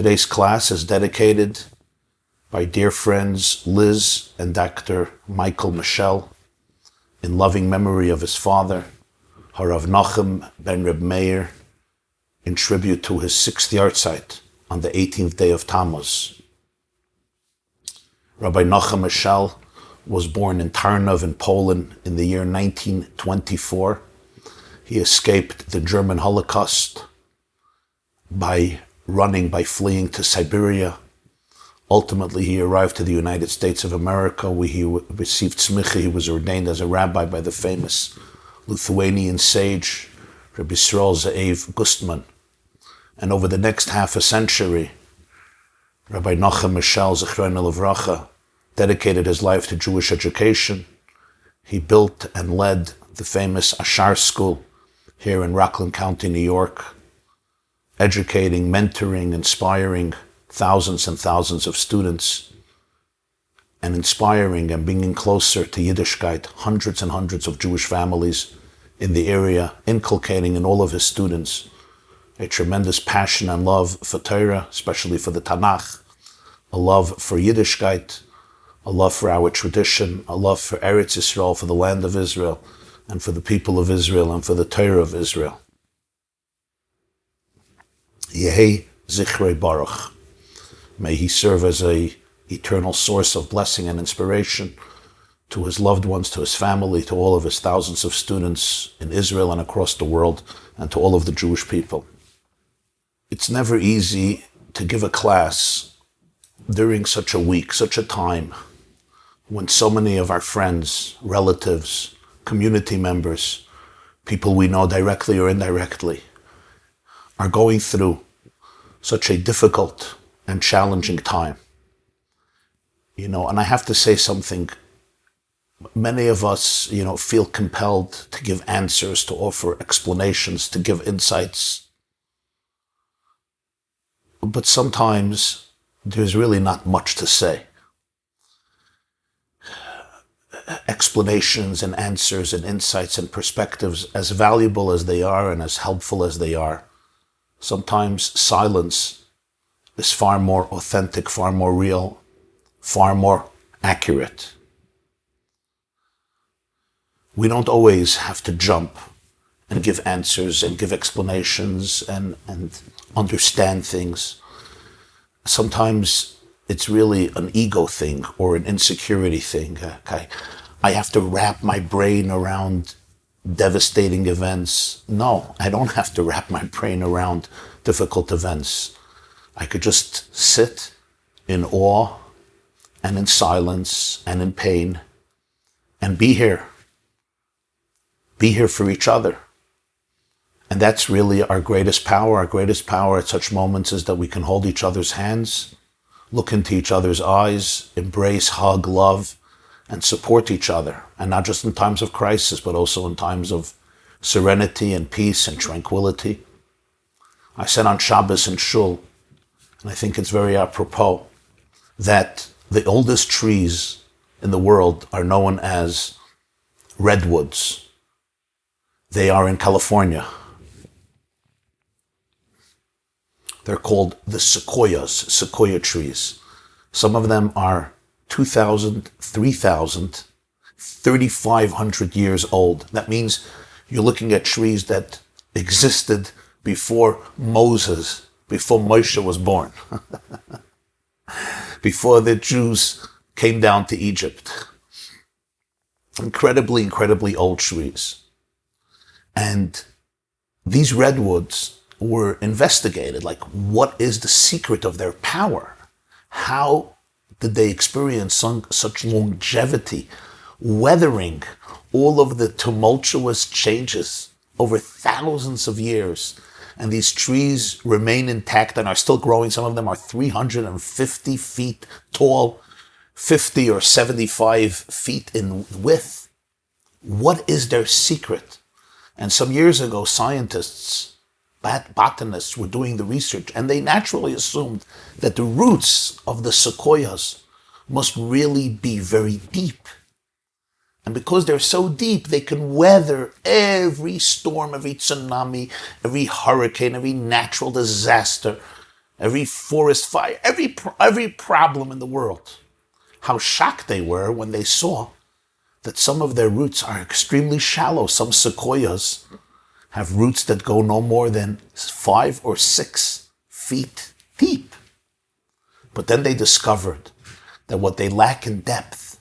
Today's class is dedicated by dear friends Liz and Dr. Michael Michel in loving memory of his father, Harav Nachum ben Reb Meir, in tribute to his 6th yahrzeit on the 18th day of Tammuz. Rabbi Nachum Michel was born in Tarnów in Poland in the year 1924. He escaped the German Holocaust by fleeing to Siberia. Ultimately, he arrived to the United States of America, where he received smicha. He was ordained as a rabbi by the famous Lithuanian sage, Rabbi Ze'ev Gustman. And over the next half a century, Rabbi Nachum Michel, Zechrona Livracha, dedicated his life to Jewish education. He built and led the famous Ashar School here in Rockland County, New York, educating, mentoring, inspiring thousands and thousands of students, and inspiring and bringing closer to Yiddishkeit hundreds and hundreds of Jewish families in the area, inculcating in all of his students a tremendous passion and love for Torah, especially for the Tanakh, a love for Yiddishkeit, a love for our tradition, a love for Eretz Yisrael, for the land of Israel, and for the people of Israel, and for the Torah of Israel. Yehi Zichrei Baruch. May he serve as an eternal source of blessing and inspiration to his loved ones, to his family, to all of his thousands of students in Israel and across the world, and to all of the Jewish people. It's never easy to give a class during such a week, such a time, when so many of our friends, relatives, community members, people we know directly or indirectly, are going through such a difficult and challenging time. And I have to say something. Many of us, feel compelled to give answers, to offer explanations, to give insights. But sometimes there's really not much to say. Explanations and answers and insights and perspectives, as valuable as they are and as helpful as they are, sometimes silence is far more authentic, far more real, far more accurate. We don't always have to jump and give answers and give explanations and understand things. Sometimes it's really an ego thing or an insecurity thing. I have to wrap my brain around devastating events. No, I don't have to wrap my brain around difficult events. I could just sit in awe and in silence and in pain and be here. Be here for each other. And that's really our greatest power. Our greatest power at such moments is that we can hold each other's hands, look into each other's eyes, embrace, hug, love, and support each other. And not just in times of crisis, but also in times of serenity and peace and tranquility. I said on Shabbos in Shul, and I think it's very apropos, that the oldest trees in the world are known as redwoods. They are in California. They're called the sequoia trees. Some of them are 2,000, 3,000, 3,500 years old. That means you're looking at trees that existed before Moses, before Moshe was born, before the Jews came down to Egypt. Incredibly, incredibly old trees. And these redwoods were investigated, like what is the secret of their power? How did they experience such longevity, weathering all of the tumultuous changes over thousands of years? And these trees remain intact and are still growing. Some of them are 350 feet tall, 50 or 75 feet in width. What is their secret? And some years ago, scientists, botanists were doing the research, and they naturally assumed that the roots of the sequoias must really be very deep. And because they're so deep, they can weather every storm, every tsunami, every hurricane, every natural disaster, every forest fire, every problem in the world. How shocked they were when they saw that some of their roots are extremely shallow. Some sequoias have roots that go no more than 5 or 6 feet deep. But then they discovered that what they lack in depth,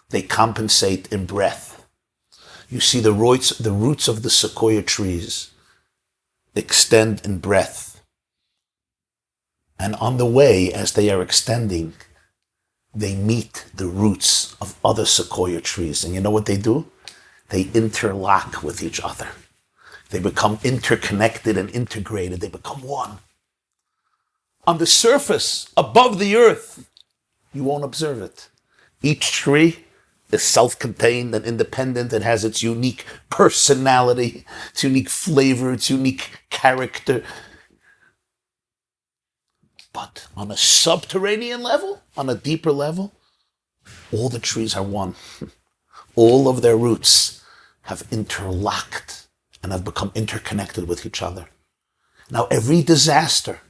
they compensate in breadth. You see, the roots of the sequoia trees extend in breadth. And on the way, as they are extending, they meet the roots of other sequoia trees. And you know what they do? They interlock with each other. They become interconnected and integrated. They become one. On the surface, above the earth, you won't observe it. Each tree is self-contained and independent. It has its unique personality, its unique flavor, its unique character. But on a subterranean level, on a deeper level, all the trees are one. All of their roots have interlocked and have become interconnected with each other. Now, every disaster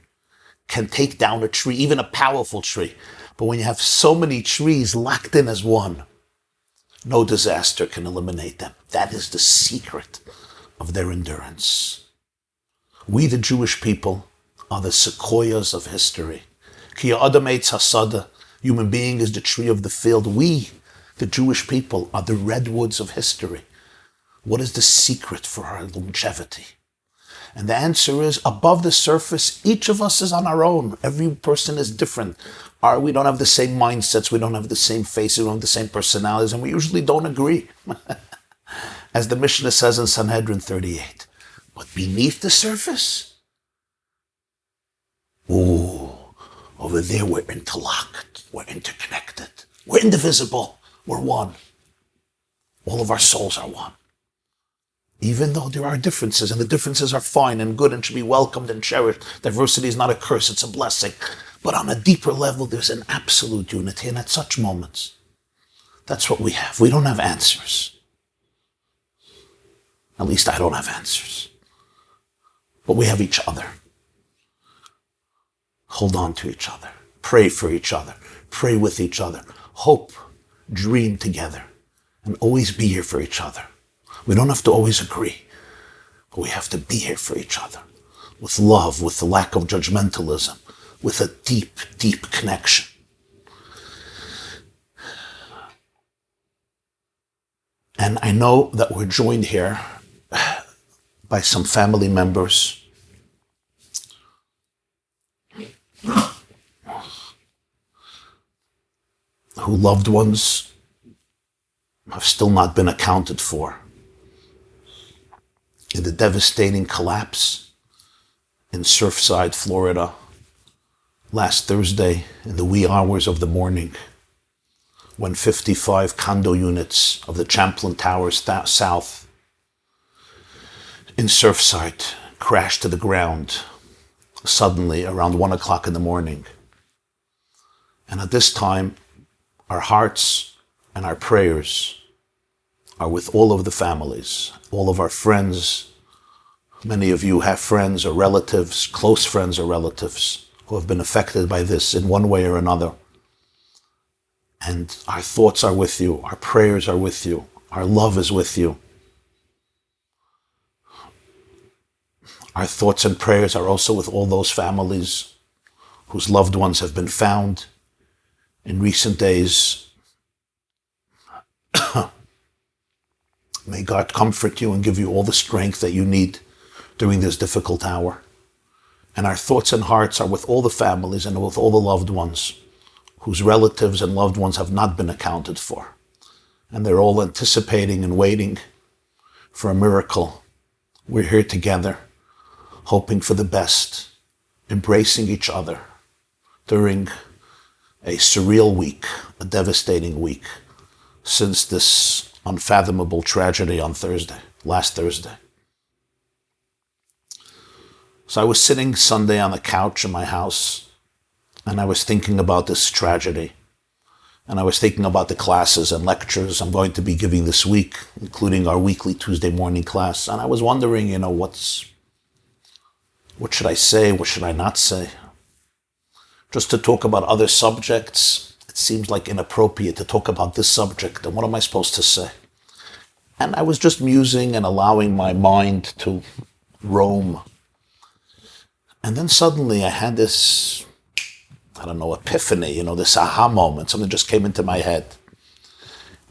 can take down a tree, even a powerful tree. But when you have so many trees locked in as one, no disaster can eliminate them. That is the secret of their endurance. We, the Jewish people, are the sequoias of history. Ki ha'adam eitz hasada, human being is the tree of the field. We, the Jewish people, are the redwoods of history. What is the secret for our longevity? And the answer is, above the surface, each of us is on our own. Every person is different. We don't have the same mindsets, we don't have the same faces, we don't have the same personalities, and we usually don't agree. As the Mishna says in Sanhedrin 38. But beneath the surface, over there we're interlocked, we're interconnected, we're indivisible, we're one. All of our souls are one. Even though there are differences, and the differences are fine and good and should be welcomed and cherished. Diversity is not a curse, it's a blessing. But on a deeper level, there's an absolute unity, and at such moments, that's what we have. We don't have answers. At least I don't have answers. But we have each other. Hold on to each other. Pray for each other. Pray with each other. Hope, dream together, and always be here for each other. We don't have to always agree, but we have to be here for each other with love, with the lack of judgmentalism, with a deep, deep connection. And I know that we're joined here by some family members who loved ones have still not been accounted for in the devastating collapse in Surfside, Florida, last Thursday in the wee hours of the morning, when 55 condo units of the Champlain Towers South in Surfside crashed to the ground suddenly around 1 o'clock in the morning. And at this time, our hearts and our prayers are with all of the families, all of our friends. Many of you have friends or relatives, close friends or relatives, who have been affected by this in one way or another. And our thoughts are with you, our prayers are with you, our love is with you. Our thoughts and prayers are also with all those families whose loved ones have been found in recent days. May God comfort you and give you all the strength that you need during this difficult hour. And our thoughts and hearts are with all the families and with all the loved ones whose relatives and loved ones have not been accounted for. And they're all anticipating and waiting for a miracle. We're here together, hoping for the best, embracing each other during a surreal week, a devastating week, since this unfathomable tragedy on last Thursday. So I was sitting Sunday on the couch in my house, and I was thinking about this tragedy. And I was thinking about the classes and lectures I'm going to be giving this week, including our weekly Tuesday morning class. And I was wondering, what should I say? What should I not say? just to talk about other subjects, it seems like inappropriate to talk about this subject. And what am I supposed to say? And I was just musing and allowing my mind to roam. And then suddenly I had this, epiphany, this aha moment. Something just came into my head.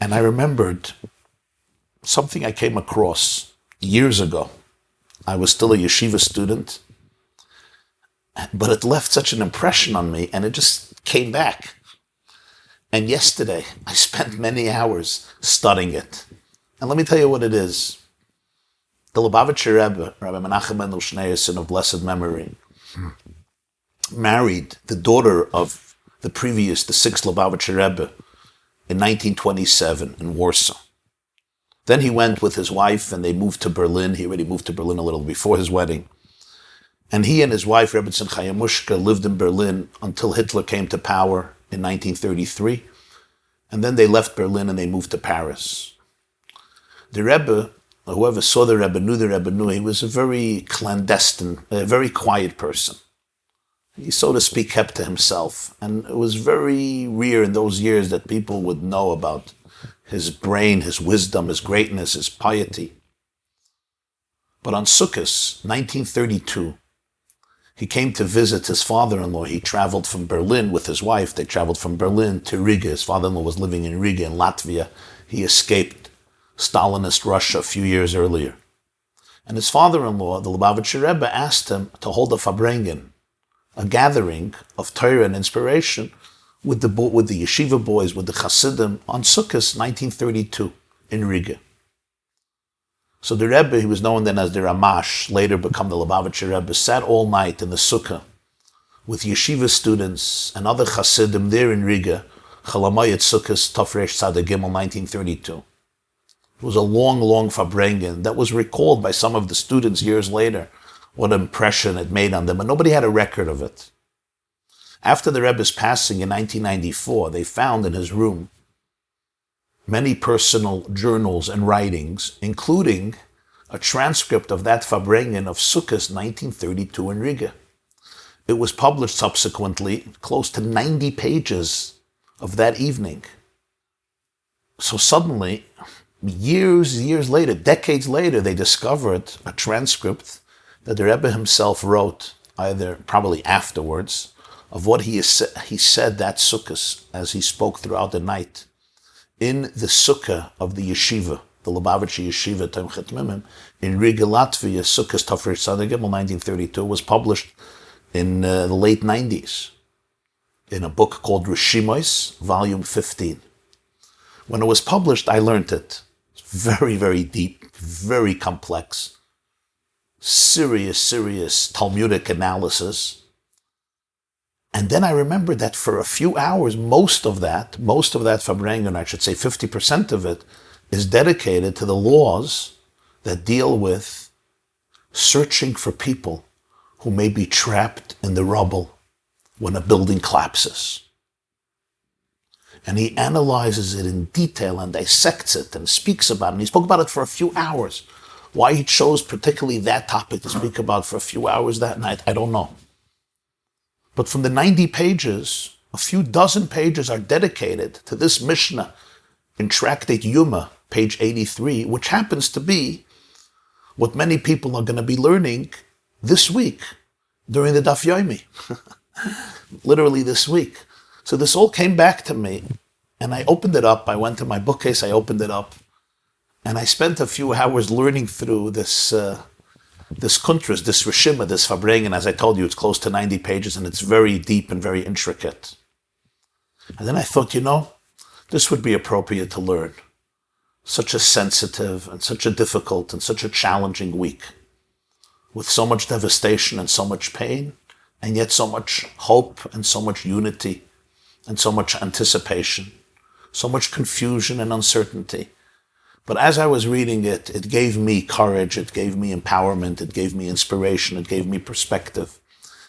And I remembered something I came across years ago. I was still a yeshiva student, but it left such an impression on me, and it just came back. And yesterday, I spent many hours studying it. And let me tell you what it is. The Lubavitcher Rebbe, Rabbi Menachem Mendel Schneerson of blessed memory, married the daughter of the sixth Lubavitcher Rebbe in 1927 in Warsaw. Then he went with his wife and they moved to Berlin. He already moved to Berlin a little before his wedding. And he and his wife, Rebbe Chayamushka, lived in Berlin until Hitler came to power in 1933. And then they left Berlin and they moved to Paris. The Rebbe, whoever saw the Rebbe knew he was a very clandestine, a very quiet person. He, so to speak, kept to himself. And it was very rare in those years that people would know about his brain, his wisdom, his greatness, his piety. But on Sukkos, 1932, he came to visit his father-in-law. He traveled from Berlin with his wife. They traveled from Berlin to Riga. His father-in-law was living in Riga in Latvia. He escaped Stalinist Russia a few years earlier. And his father-in-law, the Lubavitcher Rebbe, asked him to hold a farbrenged, a gathering of Torah and inspiration with the yeshiva boys, with the Hasidim, on Sukkos 1932 in Riga. So the Rebbe, he was known then as the Ramash, later become the Lubavitcher Rebbe, sat all night in the Sukkah with yeshiva students and other Hasidim there in Riga, Chol Hamoed Sukkos Tafresh Tzaddik Gimel 1932. It was a long, long farbrenged that was recalled by some of the students years later, what impression it made on them, but nobody had a record of it. After the Rebbe's passing in 1994, they found in his room many personal journals and writings, including a transcript of that farbrenged of Sukkos 1932 in Riga. It was published subsequently, close to 90 pages of that evening. So suddenly, years later, decades later, they discovered a transcript that the Rebbe himself wrote, probably afterwards, of what he said that Sukkos as he spoke throughout the night in the Sukkah of the yeshiva, the Lubavitcher Yeshiva Tomchet Mimim, in Riga, Latvia. Sukkos Tafresh Tzaddik Gimel 1932 was published in the late 90s in a book called Reshimos, volume 15. When it was published, I learned it. It's very, very deep, very complex, serious Talmudic analysis. And then I remembered that for a few hours, most of that farbrenged, I should say 50% of it, is dedicated to the laws that deal with searching for people who may be trapped in the rubble when a building collapses. And he analyzes it in detail and dissects it and speaks about it. And he spoke about it for a few hours. Why he chose particularly that topic to speak about for a few hours that night, I don't know. But from the 90 pages, a few dozen pages are dedicated to this Mishna in Tractate Yuma, page 83, which happens to be what many people are going to be learning this week during the Daf Yomi. Literally this week. So this all came back to me, and I opened it up. I went to my bookcase, I opened it up, and I spent a few hours learning through this kuntras, this Reshimos, this farbrenged, and as I told you, it's close to 90 pages, and it's very deep and very intricate. And then I thought, this would be appropriate to learn. Such a sensitive and such a difficult and such a challenging week, with so much devastation and so much pain, and yet so much hope and so much unity and so much anticipation, so much confusion and uncertainty. But as I was reading it, it gave me courage, it gave me empowerment, it gave me inspiration, it gave me perspective,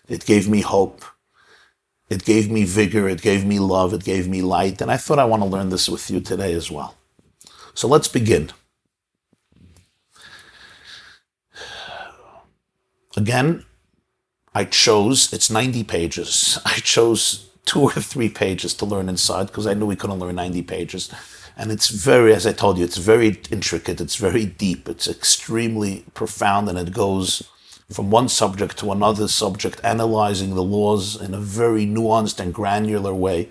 it gave me hope, it gave me vigor, it gave me love, it gave me light, and I thought I want to learn this with you today as well. So let's begin. Again, it's 90 pages. I chose 2 or 3 pages to learn inside because I knew we couldn't learn 90 pages. And it's very, as I told you, it's very intricate, it's very deep, it's extremely profound, and it goes from one subject to another subject, analyzing the laws in a very nuanced and granular way,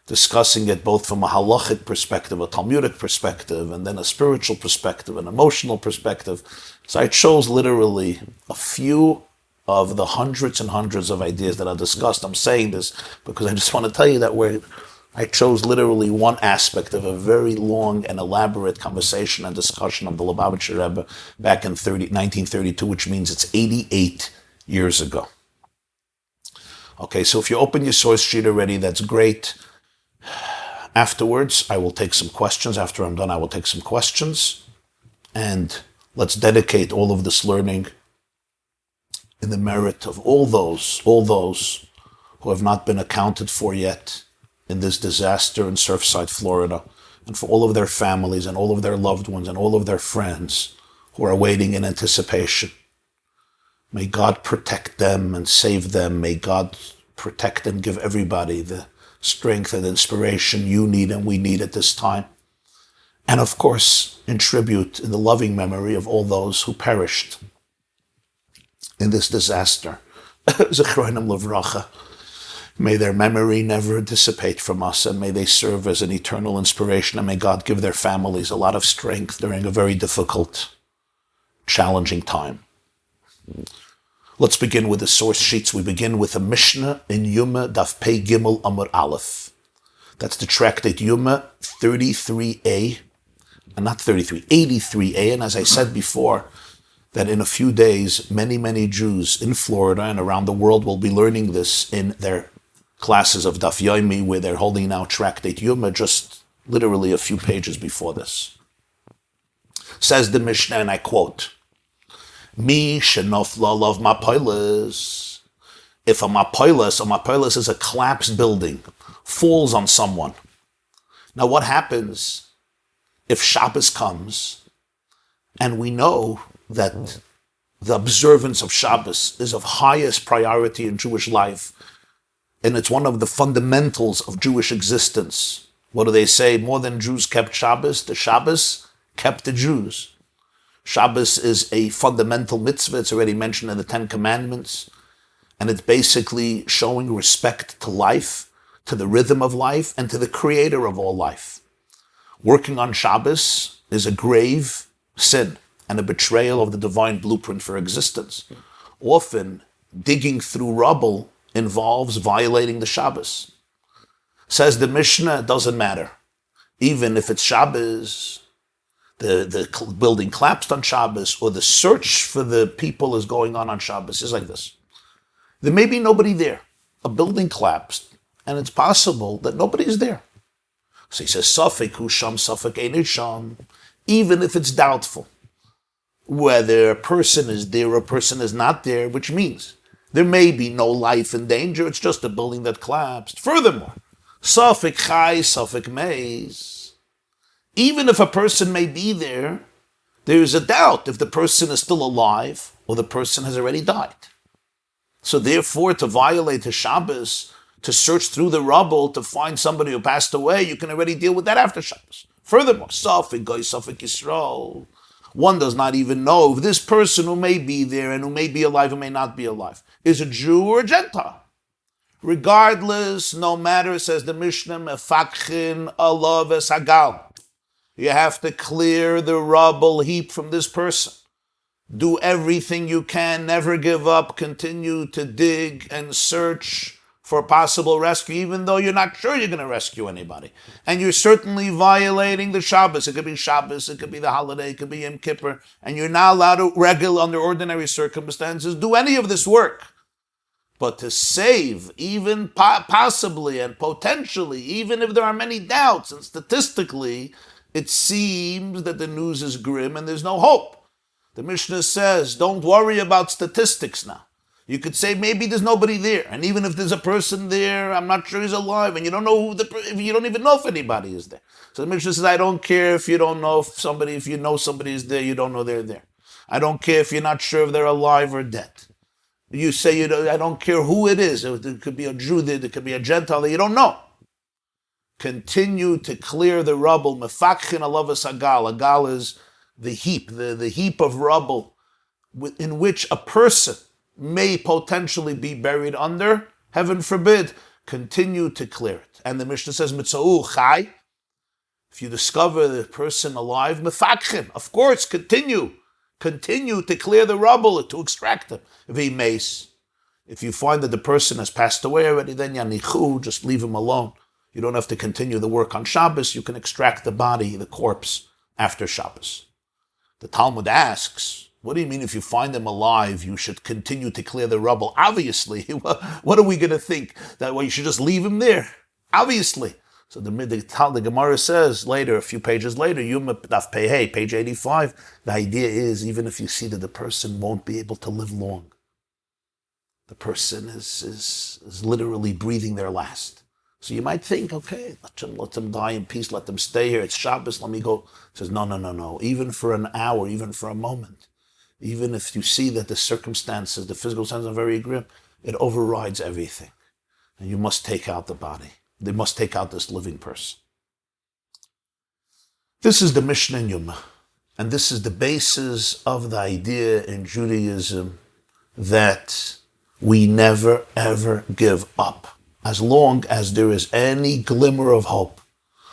discussing it both from a halachic perspective, a Talmudic perspective, and then a spiritual perspective, an emotional perspective. So I chose literally a few of the hundreds and hundreds of ideas that I discussed. I'm saying this because I just want to tell you that I chose literally one aspect of a very long and elaborate conversation and discussion of the Lubavitcher Rebbe back in 1932, which means it's 88 years ago. Okay, so if you open your source sheet already, that's great. Afterwards, I will take some questions. After I'm done, I will take some questions. And let's dedicate all of this learning in the merit of all those who have not been accounted for yet in this disaster in Surfside, Florida, and for all of their families and all of their loved ones and all of their friends who are waiting in anticipation. May God protect them and save them. May God protect and give everybody the strength and inspiration you need and we need at this time. And of course, in tribute, in the loving memory of all those who perished in this disaster. Zechronim Livracha. May their memory never dissipate from us, and may they serve as an eternal inspiration, and may God give their families a lot of strength during a very difficult, challenging time. Let's begin with the source sheets. We begin with a Mishna in Yuma, Daf Pei Gimel Amud Aleph. That's the tractate Yuma 33a, and not 33, 83a, and as I said before, that in a few days, many Jews in Florida and around the world will be learning this in their classes of Daf Yomi, where they're holding now tractate Yuma, just literally a few pages before this. Says the Mishnah, and I quote, Mi shenofla lov mapoilis. If a mapoilis is a collapsed building, falls on someone. Now what happens if Shabbos comes, and we know that the observance of Shabbos is of highest priority in Jewish life, and it's one of the fundamentals of Jewish existence. What do they say? More than Jews kept Shabbos, the Shabbos kept the Jews. Shabbos is a fundamental mitzvah. It's already mentioned in the 10 Commandments, and it's basically showing respect to life, to the rhythm of life, and to the creator of all life. Working on Shabbos is a grave sin and a betrayal of the divine blueprint for existence. Often, digging through rubble involves violating the Shabbos. Says the Mishnah, it doesn't matter. Even if it's Shabbos, the building collapsed on Shabbos, or the search for the people is going on Shabbos. It's like this. There may be nobody there. A building collapsed, and it's possible that nobody is there. So he says, Safek hu sham, Safek ein sham. Even if it's doubtful whether a person is there or a person is not there, which means there may be no life in danger, it's just a building that collapsed. Furthermore, Safek chai, Safek meis. Even if a person may be there, there is a doubt if the person is still alive or the person has already died. So therefore, to violate the Shabbos, to search through the rubble to find somebody who passed away, you can already deal with that after Shabbos. Furthermore, Safek goy, Safek Yisrael. One does not even know if this person who may be there and who may be alive or may not be alive is a Jew or a Gentile. Regardless, no matter, says the Mishnah, mefakchin alav es hagal. You have to clear the rubble heap from this person. Do everything you can, never give up, continue to dig and search for possible rescue, even though you're not sure you're going to rescue anybody. And you're certainly violating the Shabbos. It could be Shabbos, it could be the holiday, it could be Yom Kippur, and you're not allowed to, under ordinary circumstances, do any of this work. But to save, even possibly and potentially, even if there are many doubts, and statistically, it seems that the news is grim and there's no hope. The Mishnah says, don't worry about statistics now. You could say maybe there's nobody there, and even if there's a person there, I'm not sure he's alive, and you don't know if you don't even know if anybody is there. So the Mishnah says, I don't care if you don't know if you know somebody is there, you don't know they're there. I don't care if you're not sure if they're alive or dead. You say, I don't care who it is. It could be a Jew, it could be a Gentile, you don't know. Continue to clear the rubble. Mefakhin alavas agal. Agal is the heap, the heap of rubble in which a person may potentially be buried under. Heaven forbid. Continue to clear it. And the Mishnah says, Mitzau chai. If you discover the person alive, mefakhin. Of course, continue to clear the rubble, to extract them. If you find that the person has passed away already, then yanichu, just leave him alone. You don't have to continue the work on Shabbos. You can extract the body, the corpse, after Shabbos. The Talmud asks, what do you mean if you find them alive, you should continue to clear the rubble? Obviously, what are we going to think? That you should just leave him there? Obviously. So the Gemara says later, a few pages later, Yuma Daf Pei, page 85, the idea is even if you see that the person won't be able to live long, the person is literally breathing their last. So you might think, okay, let them die in peace, let them stay here, it's Shabbos, let me go. It says, no. Even for an hour, even for a moment, even if you see that the circumstances, the physical circumstances are very grim, it overrides everything. And you must take out the body. They must take out this living person. This is the Mishna in Yuma. And this is the basis of the idea in Judaism that we never, ever give up. As long as there is any glimmer of hope,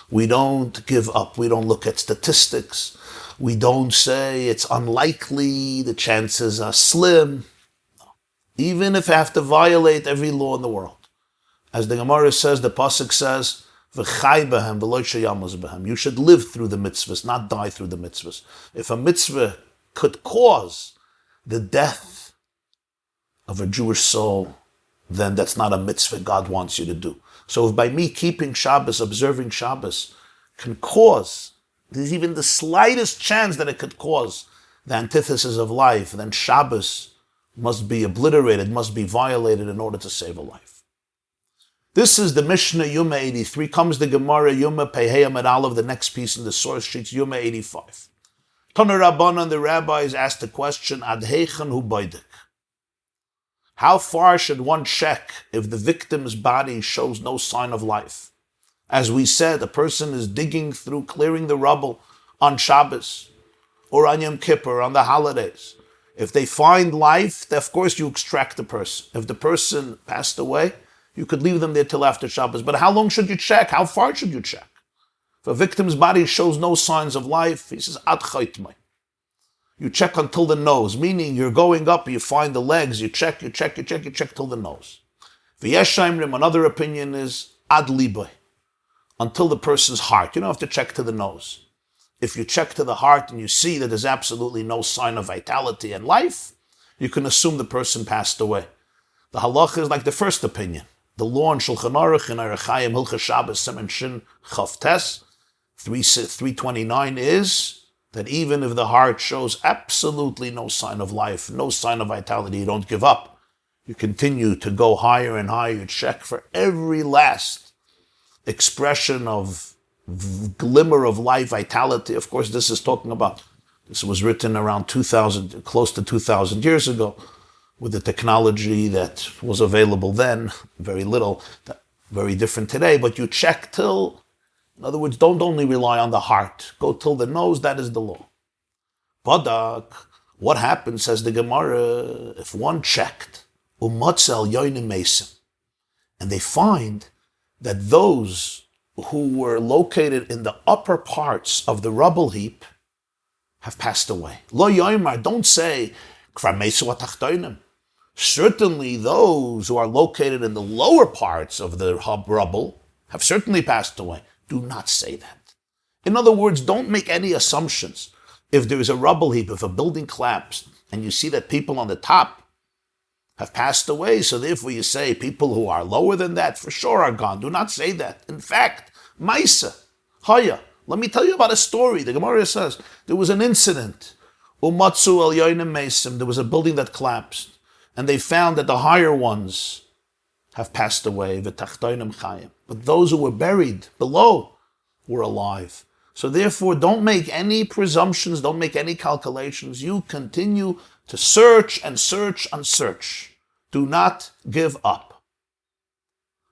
we don't give up. We don't look at statistics. We don't say it's unlikely, the chances are slim. No. Even if I have to violate every law in the world. As the Gemara says, the Pasuk says, V'chai behem v'lo sheyamos behem. You should live through the mitzvahs, not die through the mitzvahs. If a mitzvah could cause the death of a Jewish soul, then that's not a mitzvah God wants you to do. So if by me keeping Shabbos, observing Shabbos, can cause, there's even the slightest chance that it could cause the antithesis of life, then Shabbos must be obliterated, must be violated in order to save a life. This is the Mishnah, Yuma 83. Comes the Gemara, Yuma Pehei Amud Aleph, the next piece in the source sheets, Yuma 85. Tana Rabbanan, the rabbis, asked the question, Ad heichen hu boidek? How far should one check if the victim's body shows no sign of life? As we said, a person is digging through, clearing the rubble on Shabbos or on Yom Kippur, on the holidays. If they find life, then of course you extract the person. If the person passed away, you could leave them there till after Shabbos. But how long should you check? How far should you check? If a victim's body shows no signs of life, he says, Ad chaytmai. You check until the nose, meaning you're going up, you find the legs, you check till the nose. V'yeshaimrim, another opinion is ad libai, until the person's heart. You don't have to check to the nose. If you check to the heart and you see that there's absolutely no sign of vitality and life, you can assume the person passed away. The halacha is like the first opinion. The law in Shulchan Aruch in Arachayim Hilchas Shabbos Semen Shin Chav Tes 329 is that even if the heart shows absolutely no sign of life, no sign of vitality, you don't give up. You continue to go higher and higher. You check for every last expression of glimmer of life, vitality. Of course, this was written around 2000, close to 2000 years ago, with the technology that was available then, very little, very different today, but you check till, in other words, don't only rely on the heart. Go till the nose, that is the law. Badak, what happens, says the Gemara, if one checked, umatzel yoinim mesim, and they find that those who were located in the upper parts of the rubble heap have passed away. Lo yoimar, don't say, kvar mesu atachtoinim. Certainly those who are located in the lower parts of the rubble have certainly passed away. Do not say that. In other words, don't make any assumptions. If there is a rubble heap, if a building collapsed, and you see that people on the top have passed away, so therefore you say people who are lower than that for sure are gone. Do not say that. In fact, Maisa, Haya, let me tell you about a story. The Gemara says there was an incident. Umatsu el yoinim mesim. There was a building that collapsed, and they found that the higher ones have passed away, v'tachtoinim chayim. But those who were buried below were alive. So therefore, don't make any presumptions, don't make any calculations. You continue to search and search and search. Do not give up.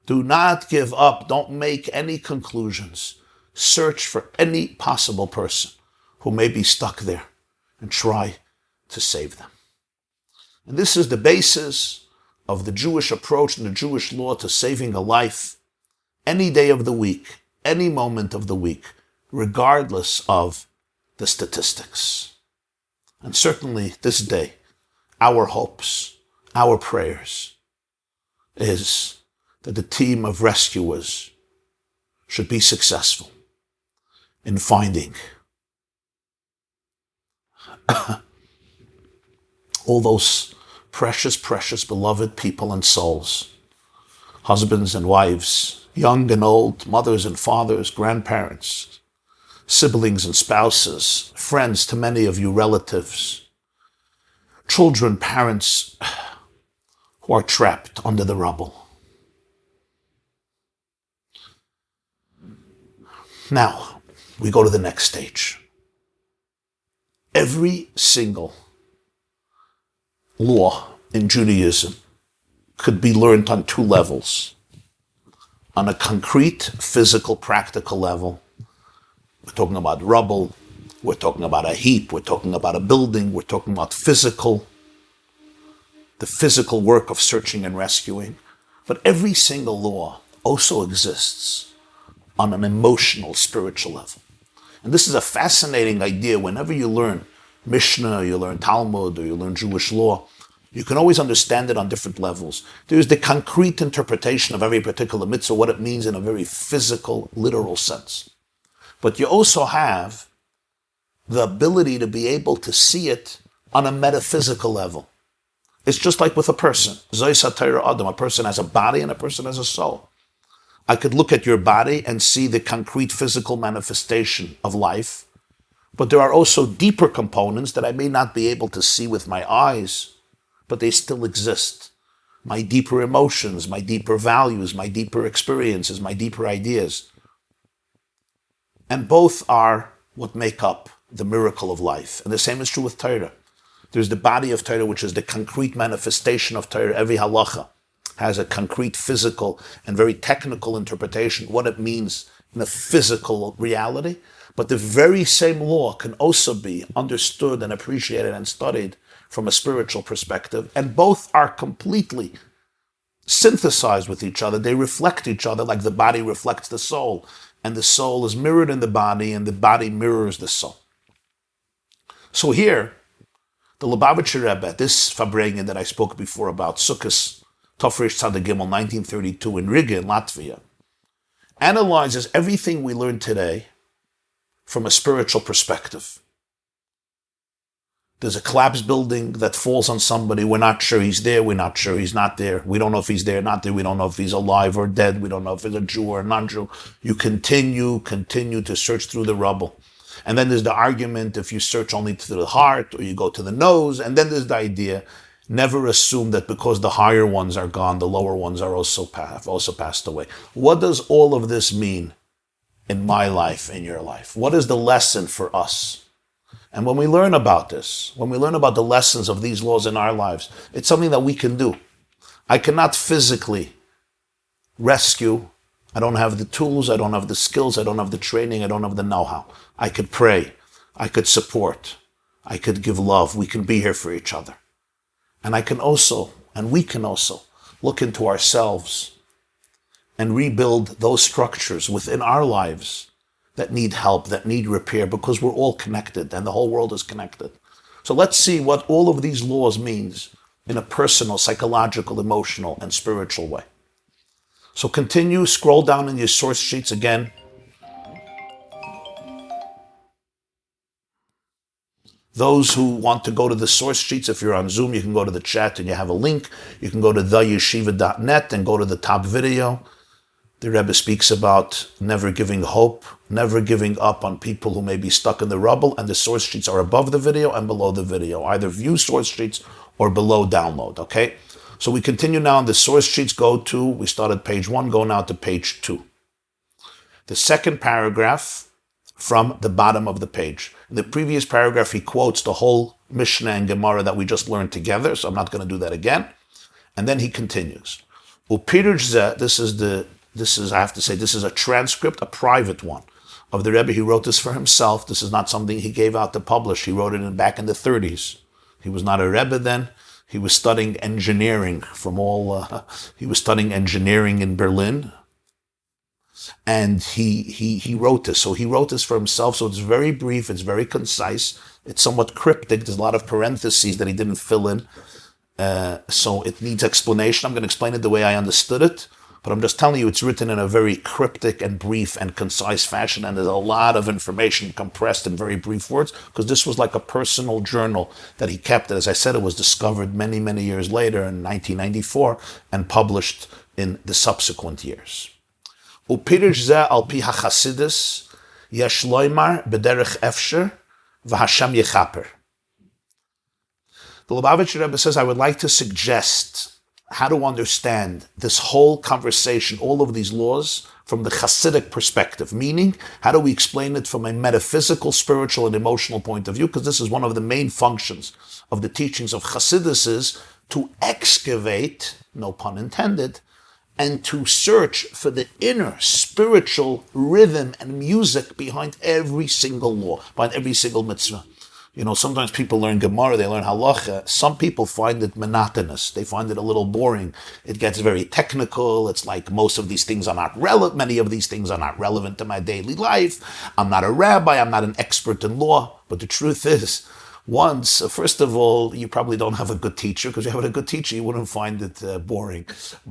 Do not give up. Don't make any conclusions. Search for any possible person who may be stuck there and try to save them. And this is the basis of the Jewish approach and the Jewish law to saving a life any day of the week, any moment of the week, regardless of the statistics. And certainly this day, our hopes, our prayers is that the team of rescuers should be successful in finding all those precious, precious, beloved people and souls, husbands and wives, young and old, mothers and fathers, grandparents, siblings and spouses, friends to many of you, relatives, children, parents who are trapped under the rubble. Now, we go to the next stage. Every single law in Judaism could be learned on two levels. On a concrete, physical, practical level, we're talking about rubble, we're talking about a heap, we're talking about a building, we're talking about the physical work of searching and rescuing. But every single law also exists on an emotional, spiritual level. And this is a fascinating idea. Whenever you learn Mishna, you learn Talmud, or you learn Jewish law, you can always understand it on different levels. There's the concrete interpretation of every particular mitzvah, what it means in a very physical, literal sense. But you also have the ability to be able to see it on a metaphysical level. It's just like with a person. A person has a body and a person has a soul. I could look at your body and see the concrete physical manifestation of life, but there are also deeper components that I may not be able to see with my eyes, but they still exist. My deeper emotions, my deeper values, my deeper experiences, my deeper ideas. And both are what make up the miracle of life. And the same is true with Torah. There's the body of Torah, which is the concrete manifestation of Torah. Every halacha has a concrete, physical, and very technical interpretation, what it means in a physical reality. But the very same law can also be understood and appreciated and studied from a spiritual perspective, and both are completely synthesized with each other. They reflect each other like the body reflects the soul, and the soul is mirrored in the body, and the body mirrors the soul. So here, the Lubavitcher Rebbe, this farbrenged that I spoke before about, Sukkos, Tafresh Tzaddik Gimel, 1932, in Riga, in Latvia, analyzes everything we learn today from a spiritual perspective. There's a collapsed building that falls on somebody. We're not sure he's there. We're not sure he's not there. We don't know if he's there or not there. We don't know if he's alive or dead. We don't know if he's a Jew or a non-Jew. You continue to search through the rubble. And then there's the argument if you search only to the heart or you go to the nose. And then there's the idea, never assume that because the higher ones are gone, the lower ones are have also passed away. What does all of this mean in my life, in your life? What is the lesson for us? And when we learn about this, when we learn about the lessons of these laws in our lives, it's something that we can do. I cannot physically rescue. I don't have the tools, I don't have the skills, I don't have the training, I don't have the know-how. I could pray, I could support, I could give love. We can be here for each other. And we can also look into ourselves and rebuild those structures within our lives that need help, that need repair, because we're all connected and the whole world is connected. So let's see what all of these laws means in a personal, psychological, emotional, and spiritual way. So continue, scroll down in your source sheets again. Those who want to go to the source sheets, if you're on Zoom, you can go to the chat and you have a link. You can go to theyeshiva.net and go to the top video. The Rebbe speaks about never giving hope, never giving up on people who may be stuck in the rubble, and the source sheets are above the video and below the video. Either view source sheets or below download, okay? So we continue now on the source sheets. We started page 1, go now to page 2. The second paragraph from the bottom of the page. In the previous paragraph, he quotes the whole Mishna and Gemara that we just learned together, so I'm not going to do that again. And then he continues. This is, I have to say, this is a transcript, a private one, of the Rebbe. He wrote this for himself. This is not something he gave out to publish. He wrote it back in the 30s. He was not a Rebbe then. He was studying engineering he was studying engineering in Berlin. And he wrote this. So he wrote this for himself. So it's very brief. It's very concise. It's somewhat cryptic. There's a lot of parentheses that he didn't fill in. So it needs explanation. I'm going to explain it the way I understood it. But I'm just telling you, it's written in a very cryptic and brief and concise fashion. And there's a lot of information compressed in very brief words, because this was like a personal journal that he kept. As I said, it was discovered many, many years later in 1994 and published in the subsequent years. Upirish ze al pi hachasidus yesh loymar bederech efsher v'Hashem yechaper. The Lubavitcher Rebbe says, I would like to suggest how to understand this whole conversation, all of these laws, from the Hasidic perspective. Meaning, how do we explain it from a metaphysical, spiritual, and emotional point of view? Because this is one of the main functions of the teachings of Hasidus, is to excavate, no pun intended, and to search for the inner spiritual rhythm and music behind every single law, behind every single mitzvah. You know, sometimes people learn Gemara, they learn halacha. Some people find it monotonous. They find it a little boring. It gets very technical. It's like most of these things are not relevant. Many of these things are not relevant to my daily life. I'm not a rabbi. I'm not an expert in law. But the truth is, first of all, you probably don't have a good teacher, because if you have a good teacher, you wouldn't find it boring.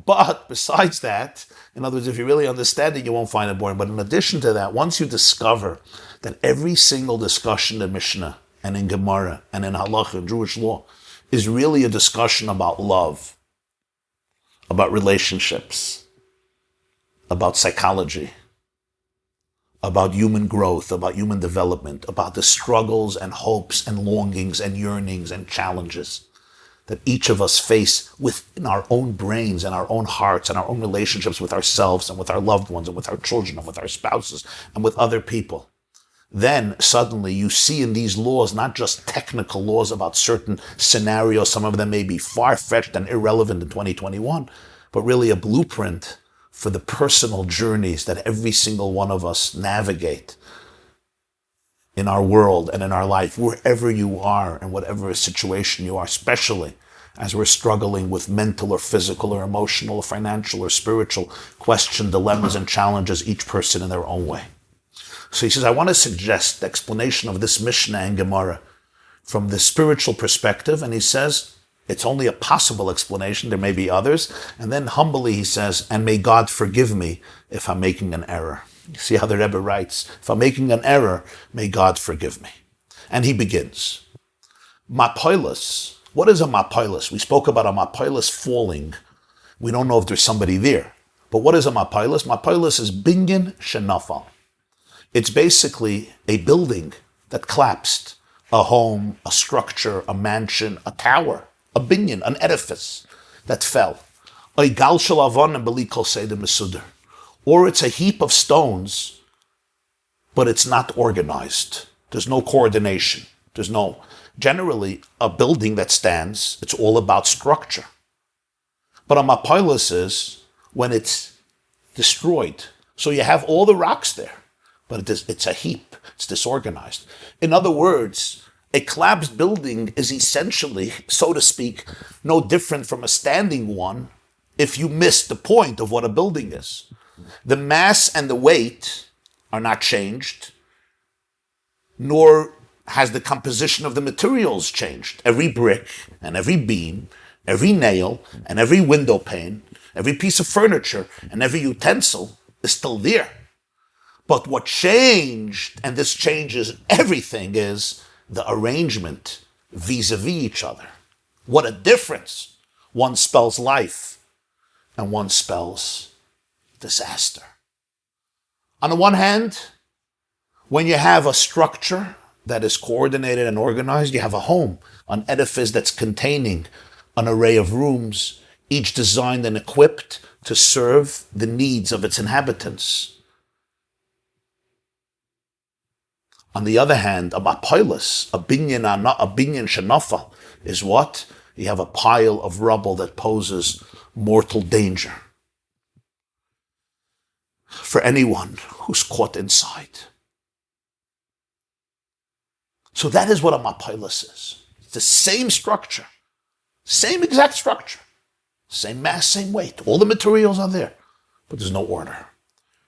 But besides that, in other words, if you really understand it, you won't find it boring. But in addition to that, once you discover that every single discussion in Mishna and in Gemara and in halacha and Jewish law is really a discussion about love, about relationships, about psychology, about human growth, about human development, about the struggles and hopes and longings and yearnings and challenges that each of us face within our own brains and our own hearts and our own relationships with ourselves and with our loved ones and with our children and with our spouses and with other people. Then suddenly you see in these laws not just technical laws about certain scenarios, some of them may be far-fetched and irrelevant in 2021, but really a blueprint for the personal journeys that every single one of us navigate in our world and in our life, wherever you are and whatever situation you are, especially as we're struggling with mental or physical or emotional or financial or spiritual question, dilemmas and challenges, each person in their own way. So he says, I want to suggest the explanation of this Mishnah and Gemara from the spiritual perspective. And he says, it's only a possible explanation. There may be others. And then humbly he says, and may God forgive me if I'm making an error. You see how the Rebbe writes, if I'm making an error, may God forgive me. And he begins. Mapoilus. What is a mapoilus? We spoke about a mapoilus falling. We don't know if there's somebody there. But what is a mapoilus? Mapoilus is binyan shenafal. It's basically a building that collapsed, a home, a structure, a mansion, a tower, a binyan, an edifice that fell. Or it's a heap of stones, but it's not organized. There's no coordination. Generally, a building that stands, it's all about structure. But a mapoilus is when it's destroyed. So you have all the rocks there, but it's a heap. It's disorganized. In other words, a collapsed building is essentially, so to speak, no different from a standing one if you miss the point of what a building is. The mass and the weight are not changed, nor has the composition of the materials changed. Every brick and every beam, every nail and every window pane, every piece of furniture and every utensil is still there. But what changed, and this changes everything, is the arrangement vis-a-vis each other. What a difference. One spells life and one spells disaster. On the one hand, when you have a structure that is coordinated and organized, you have a home, an edifice that's containing an array of rooms, each designed and equipped to serve the needs of its inhabitants. On the other hand, a mapoilus, a binyan shenafal, is what? You have a pile of rubble that poses mortal danger for anyone who's caught inside. So that is what a mapilus is. It's the same structure, same exact structure, same mass, same weight. All the materials are there, but there's no order.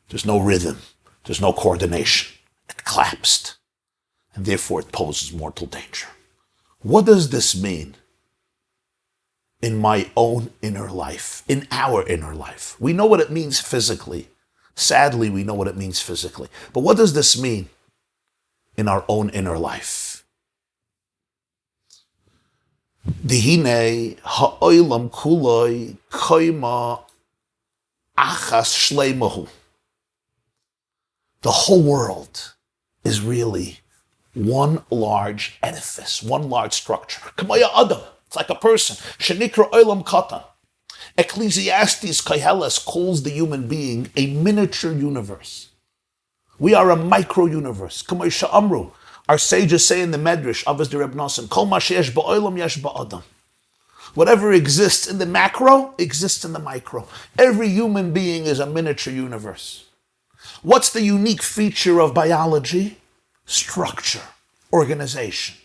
There's no rhythm. There's no coordination. It collapsed, and therefore it poses mortal danger. What does this mean in my own inner life, in our inner life? We know what it means physically. Sadly, we know what it means physically. But what does this mean in our own inner life? Dihine ha'olam kuloi koima achas shleimahu. The whole world is really one large edifice, one large structure. Kamaya Adam, it's like a person. Shenikra olam katan. Ecclesiastes Koheles calls the human being a miniature universe. We are a micro-universe. Kamaya Amru, our sages say in the Medrash, Avos de Reb Nosson, Kol ma sheyesh ba'olam yesh ba'adam. Whatever exists in the macro exists in the micro. Every human being is a miniature universe. What's the unique feature of biology? Structure, organization.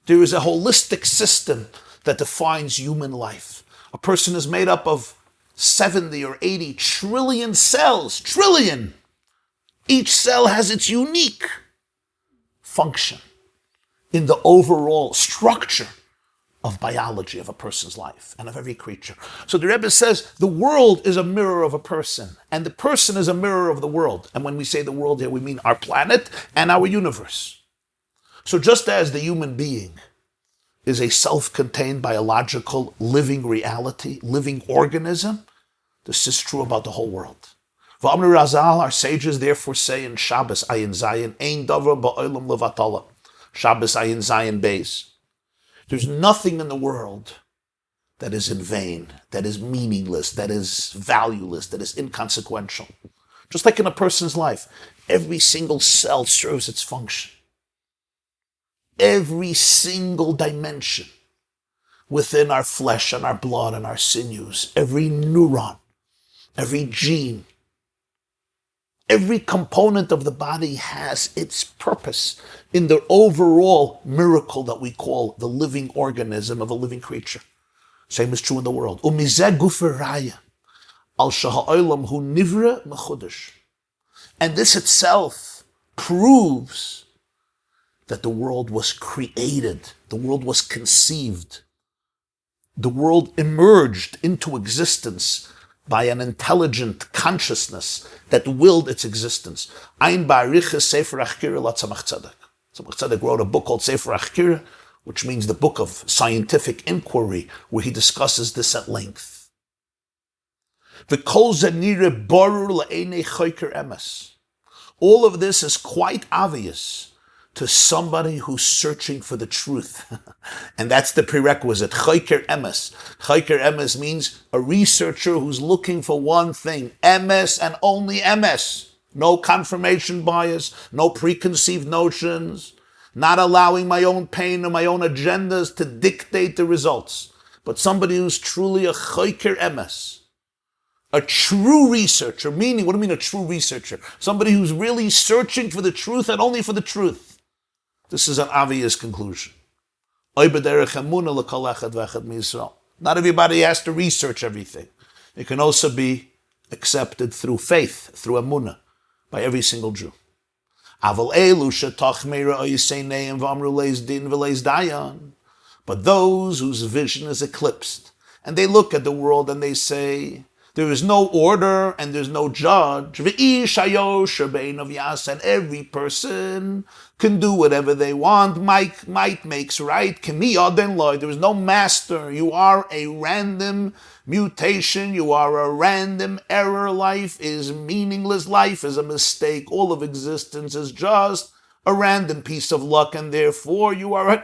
There is a holistic system that defines human life. A person is made up of 70 or 80 trillion cells. Trillion! Each cell has its unique function in the overall structure of biology of a person's life and of every creature. So the Rebbe says the world is a mirror of a person, and the person is a mirror of the world. And when we say the world here, we mean our planet and our universe. So just as the human being is a self-contained biological living reality, living organism, this is true about the whole world. V'amru Razal, our sages therefore say in Shabbos Ayin Zayin, Ein davar ba'olam levatala. Shabbos Ayin Zayin Beis. There's nothing in the world that is in vain, that is meaningless, that is valueless, that is inconsequential. Just like in a person's life, every single cell serves its function. Every single dimension within our flesh and our blood and our sinews, every neuron, every gene, every component of the body has its purpose in the overall miracle that we call the living organism of a living creature. Same is true in the world. Umizeh gufer raya al shaha'olam hu nivra mechudash. And this itself proves that the world was created, the world was conceived, the world emerged into existence by an intelligent consciousness that willed its existence. Ein ba'arichas Sefer Achkira la Tzemach Tzedek. Tzemach Tzedek wrote a book called Sefer Achkira, which means the book of scientific inquiry, where he discusses this at length. V'kol ze nireh barur le'einei choker emes. All of this is quite obvious to somebody who's searching for the truth. And that's the prerequisite, choker emes. Choker emes means a researcher who's looking for one thing, emes and only emes. No confirmation bias, no preconceived notions, not allowing my own pain or my own agendas to dictate the results. But somebody who's truly a choker emes. A true researcher, meaning, what do you mean a true researcher? Somebody who's really searching for the truth and only for the truth. This is an obvious conclusion. Not everybody has to research everything. It can also be accepted through faith, through emunah, by every single Jew. But those whose vision is eclipsed, and they look at the world and they say, there is no order and there's no judge. And every person can do whatever they want. Might makes right. There is no master. You are a random mutation. You are a random error. Life is meaningless. Life is a mistake. All of existence is just a random piece of luck, and therefore you are an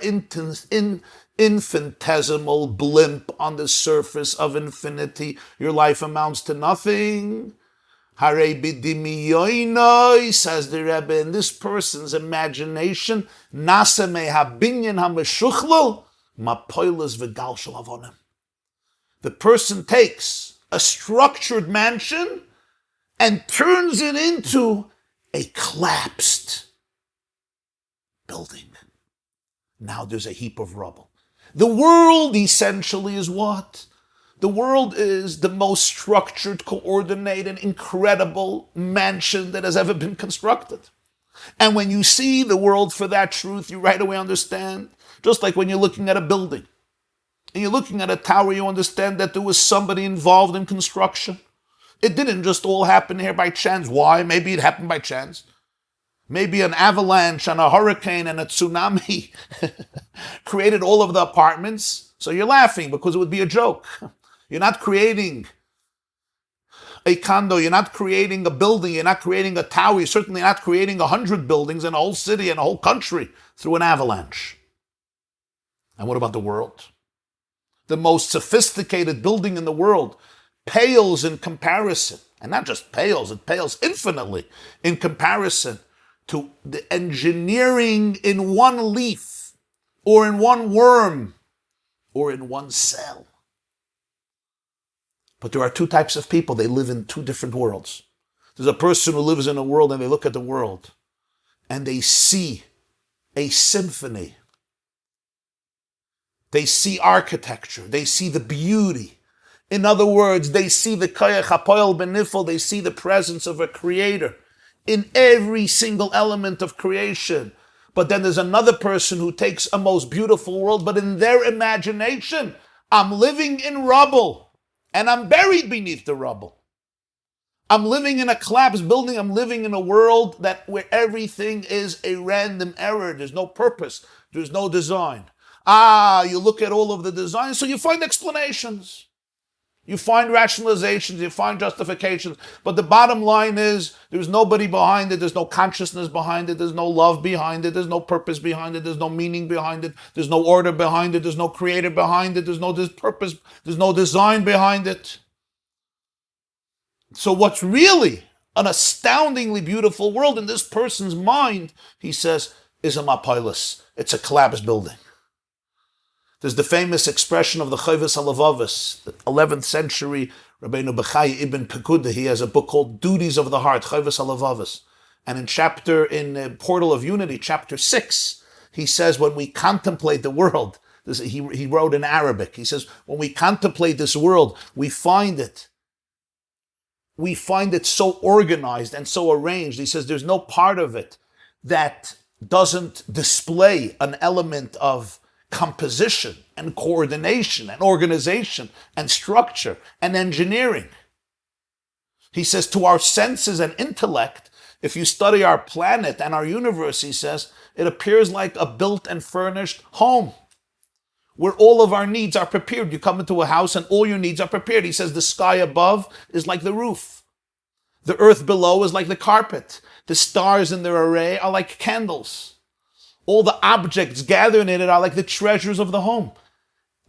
infinitesimal blimp on the surface of infinity. Your life amounts to nothing. Hare b'dimiyoinoi, says the Rebbe, in this person's imagination, nasa me habinyan hameshuchlel, Mapoilas v'gal shel avonim. The person takes a structured mansion and turns it into a collapsed building. Now there's a heap of rubble. The world essentially is what? The world is the most structured, coordinated, incredible mansion that has ever been constructed. And when you see the world for that truth, you right away understand, just like when you're looking at a building, and you're looking at a tower, you understand that there was somebody involved in construction. It didn't just all happen here by chance. Why? Maybe it happened by chance. Maybe an avalanche and a hurricane and a tsunami created all of the apartments. So you're laughing because it would be a joke. You're not creating a condo, you're not creating a building, you're not creating a tower, you're certainly not creating 100 buildings in a whole city and a whole country through an avalanche. And what about the world? The most sophisticated building in the world pales in comparison, and not just pales, it pales infinitely in comparison to the engineering in one leaf, or in one worm, or in one cell. But there are two types of people. They live in two different worlds. There's a person who lives in a world and they look at the world and they see a symphony. They see architecture. They see the beauty. In other words, they see the koyach hapoel benifel. They see the presence of a creator in every single element of creation. But then there's another person who takes a most beautiful world, but in their imagination, I'm living in rubble. And I'm buried beneath the rubble. I'm living in a collapsed building. I'm living in a world where everything is a random error. There's no purpose. There's no design. You look at all of the designs, so you find explanations. You find rationalizations, you find justifications. But the bottom line is, there's nobody behind it, there's no consciousness behind it, there's no love behind it, there's no purpose behind it, there's no meaning behind it, there's no order behind it, there's no creator behind it, there's no purpose, there's no design behind it. So what's really an astoundingly beautiful world in this person's mind, he says, is a mapoilis. It's a collapsed building. There's the famous expression of the Chovos HaLevavos, the 11th century Rabbi YY Ibn Pekuda. He has a book called Duties of the Heart, Chovos HaLevavos. And in Portal of Unity, chapter 6, he says, when we contemplate the world, he wrote in Arabic, he says, when we contemplate this world, we find it so organized and so arranged. He says, there's no part of it that doesn't display an element of composition and coordination and organization and structure and engineering. He says to our senses and intellect, if you study our planet and our universe, he says, it appears like a built and furnished home where all of our needs are prepared. You come into a house and all your needs are prepared. He says the sky above is like the roof. The earth below is like the carpet. The stars in their array are like candles. All the objects gathered in it are like the treasures of the home.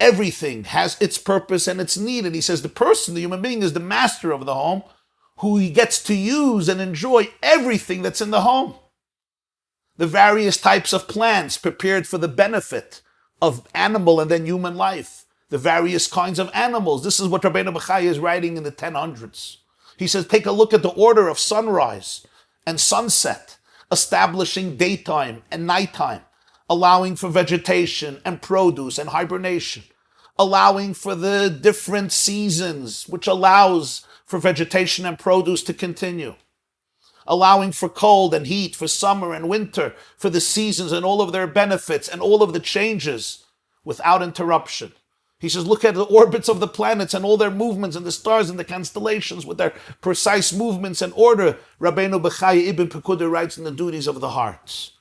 Everything has its purpose and its need. And he says the person, the human being, is the master of the home, who he gets to use and enjoy everything that's in the home. The various types of plants prepared for the benefit of animal and then human life. The various kinds of animals. This is what Rabbi YY is writing in the 1000s. He says, take a look at the order of sunrise and sunset, establishing daytime and nighttime, allowing for vegetation and produce and hibernation, allowing for the different seasons, which allows for vegetation and produce to continue, allowing for cold and heat, for summer and winter, for the seasons and all of their benefits and all of the changes without interruption. He says, look at the orbits of the planets and all their movements and the stars and the constellations with their precise movements and order. Rabbeinu Bechai Ibn Pekuda writes in the Duties of the Heart,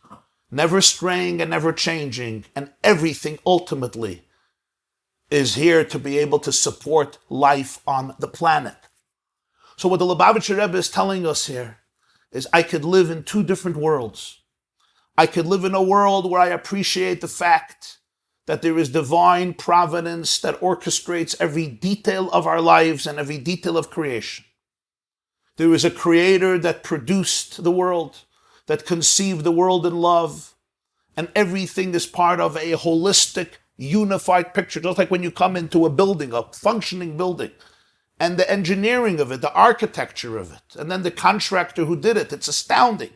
never straying and never changing, and everything ultimately is here to be able to support life on the planet. So what the Lubavitcher Rebbe is telling us here is I could live in two different worlds. I could live in a world where I appreciate the fact that there is divine providence that orchestrates every detail of our lives and every detail of creation. There is a creator that produced the world, that conceived the world in love, and everything is part of a holistic unified picture, just like when you come into a building, a functioning building, and the engineering of it, the architecture of it, and then the contractor who did it. It's astounding.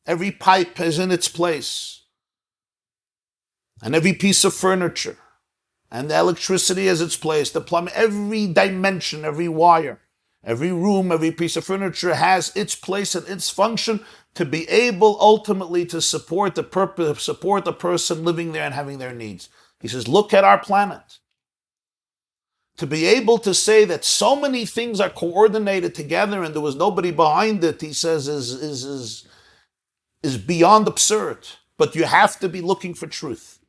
Every pipe is in its place, and every piece of furniture, and the electricity has its place, the plumbing, every dimension, every wire, every room, every piece of furniture has its place and its function to be able ultimately to support the purpose, support the person living there and having their needs. He says, look at our planet. To be able to say that so many things are coordinated together and there was nobody behind it, he says, is beyond absurd. But you have to be looking for truth.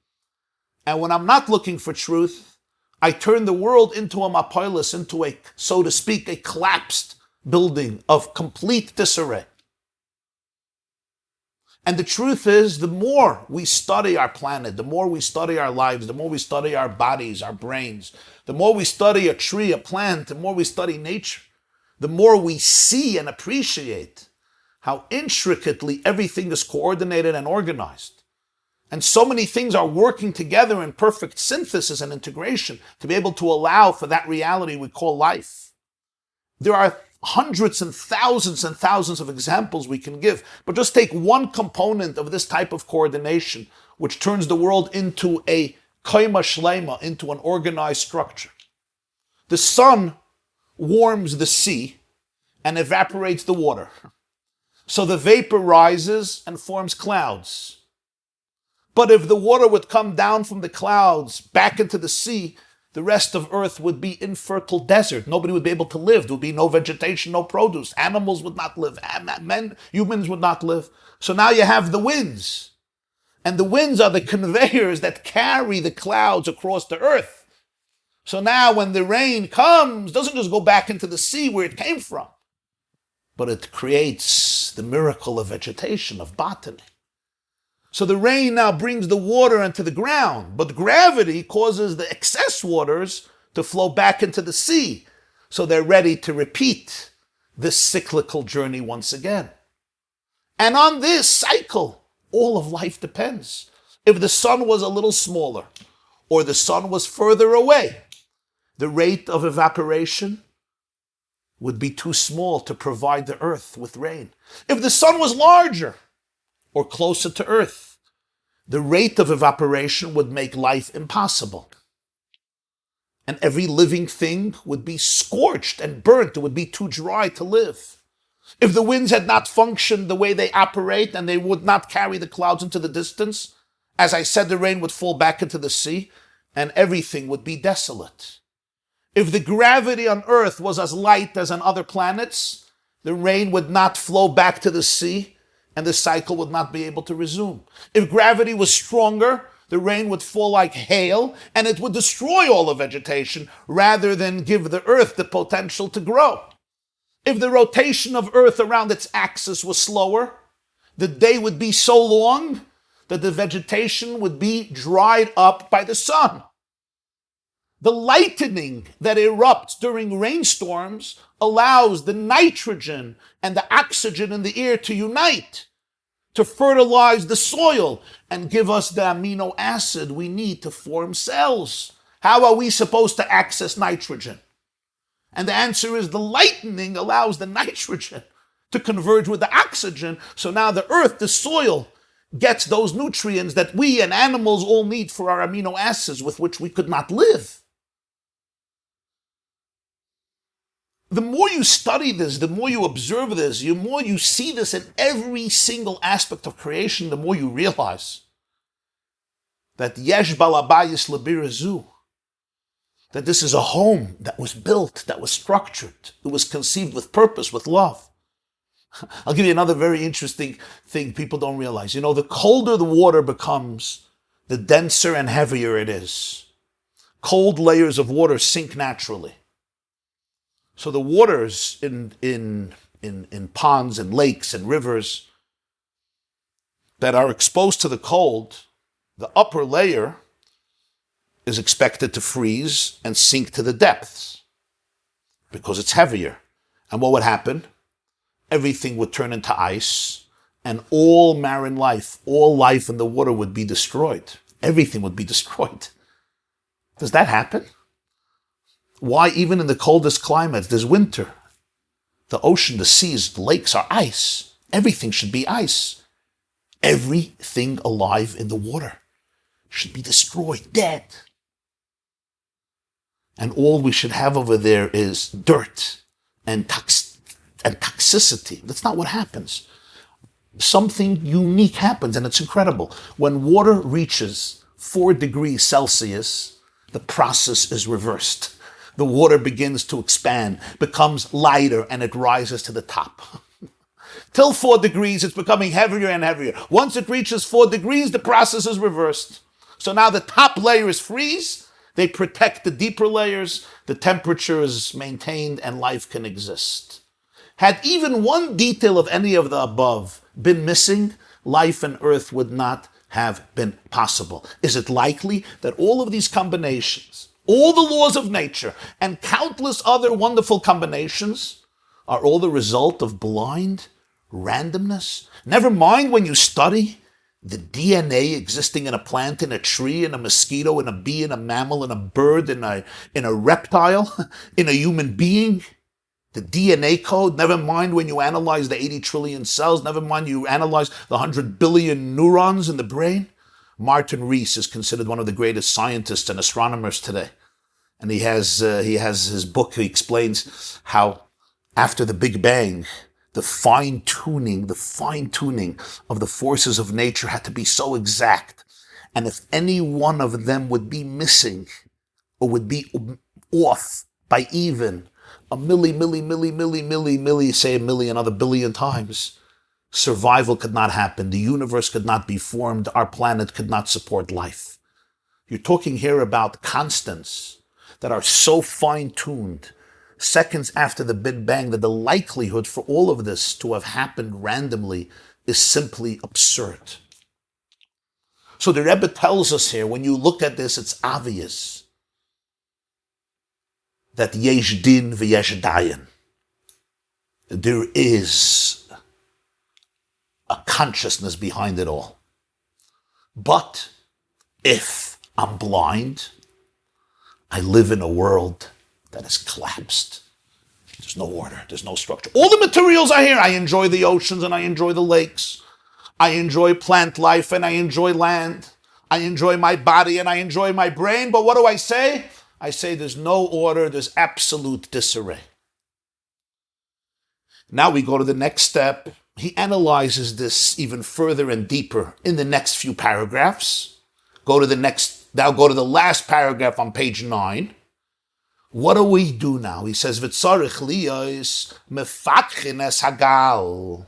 And when I'm not looking for truth, I turn the world into a mapolis, into a, so to speak, a collapsed building of complete disarray. And the truth is, the more we study our planet, the more we study our lives, the more we study our bodies, our brains, the more we study a tree, a plant, the more we study nature, the more we see and appreciate how intricately everything is coordinated and organized. And so many things are working together in perfect synthesis and integration to be able to allow for that reality we call life. There are hundreds and thousands of examples we can give, but just take one component of this type of coordination, which turns the world into a kaima shlema, into an organized structure. The sun warms the sea and evaporates the water. So the vapor rises and forms clouds. But if the water would come down from the clouds back into the sea, the rest of Earth would be infertile desert. Nobody would be able to live. There would be no vegetation, no produce. Animals would not live. Humans would not live. So now you have the winds. And the winds are the conveyors that carry the clouds across the earth. So now when the rain comes, it doesn't just go back into the sea where it came from, but it creates the miracle of vegetation, of botany. So the rain now brings the water into the ground, but gravity causes the excess waters to flow back into the sea. So they're ready to repeat this cyclical journey once again. And on this cycle, all of life depends. If the sun was a little smaller, or the sun was further away, the rate of evaporation would be too small to provide the earth with rain. If the sun was larger, or closer to earth, the rate of evaporation would make life impossible. And every living thing would be scorched and burnt. It would be too dry to live. If the winds had not functioned the way they operate and they would not carry the clouds into the distance, as I said, the rain would fall back into the sea and everything would be desolate. If the gravity on Earth was as light as on other planets, the rain would not flow back to the sea and the cycle would not be able to resume. If gravity was stronger, the rain would fall like hail and it would destroy all the vegetation rather than give the earth the potential to grow. If the rotation of Earth around its axis was slower, the day would be so long that the vegetation would be dried up by the sun. The lightning that erupts during rainstorms allows the nitrogen and the oxygen in the air to unite, to fertilize the soil and give us the amino acid we need to form cells. How are we supposed to access nitrogen? And the answer is the lightning allows the nitrogen to converge with the oxygen. So now the earth, the soil, gets those nutrients that we and animals all need for our amino acids with which we could not live. The more you study this, the more you observe this, the more you see this in every single aspect of creation, the more you realize that yesh balabayis lebirazu, that this is a home that was built, that was structured, it was conceived with purpose, with love. I'll give you another very interesting thing people don't realize. You know, the colder the water becomes, the denser and heavier it is. Cold layers of water sink naturally. So the waters in ponds and lakes and rivers that are exposed to the cold, the upper layer is expected to freeze and sink to the depths because it's heavier. And what would happen? Everything would turn into ice and all marine life, all life in the water would be destroyed. everything would be destroyed. Does that happen? Why even in the coldest climates, there's winter. The ocean, the seas, the lakes are ice. Everything should be ice. Everything alive in the water should be destroyed, dead. And all we should have over there is dirt and toxicity. That's not what happens. Something unique happens, and it's incredible. When water reaches 4 degrees Celsius, the process is reversed. The water begins to expand, becomes lighter, and it rises to the top. Till 4 degrees, it's becoming heavier and heavier. Once it reaches 4 degrees, the process is reversed. So now the top layer is freeze. They protect the deeper layers. The temperature is maintained, and life can exist. Had even one detail of any of the above been missing, life on Earth would not have been possible. Is it likely that all of these combinations, all the laws of nature, and countless other wonderful combinations are all the result of blind randomness? Never mind when you study the DNA existing in a plant, in a tree, in a mosquito, in a bee, in a mammal, in a bird, in a reptile, in a human being. The DNA code, never mind when you analyze the 80 trillion cells, never mind you analyze the 100 billion neurons in the brain. Martin Rees is considered one of the greatest scientists and astronomers today. And he has his book, he explains how after the Big Bang, the fine-tuning of the forces of nature had to be so exact. And if any one of them would be missing or would be off by even a say a million, other billion times, survival could not happen. The universe could not be formed. Our planet could not support life. You're talking here about constants that are so fine-tuned seconds after the Big Bang that the likelihood for all of this to have happened randomly is simply absurd. So the Rebbe tells us here, when you look at this, it's obvious that yesh din v'yesh dayan. There is a consciousness behind it all. But if I'm blind, I live in a world that has collapsed. There's no order, there's no structure. All the materials are here. I enjoy the oceans and I enjoy the lakes. I enjoy plant life and I enjoy land. I enjoy my body and I enjoy my brain. But what do I say? I say there's no order, there's absolute disarray. Now we go to the next step. He analyzes this even further and deeper in the next few paragraphs. Go to the last paragraph on page 9. What do we do now? He says, V'tzarich liyos mefatchin es hagal.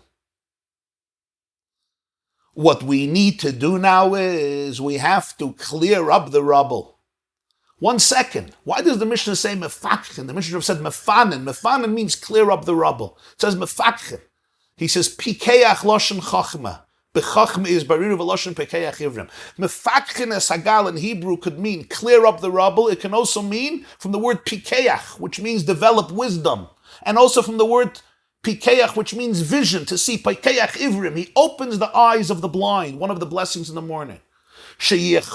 What we need to do now is we have to clear up the rubble. 1 second. Why does the Mishna say mefakchen? The Mishna said mefanen. Mefanen means clear up the rubble. It says mefakchen. He says pikeach loshen chachma. Bechachma is bariru v'loshen pikeach ivrim. Mefakchen es hagal in Hebrew could mean clear up the rubble. It can also mean from the word pikeach, which means develop wisdom. And also from the word pikeach, which means vision, to see. Pikeach ivrim. He opens the eyes of the blind. One of the blessings in the morning. We have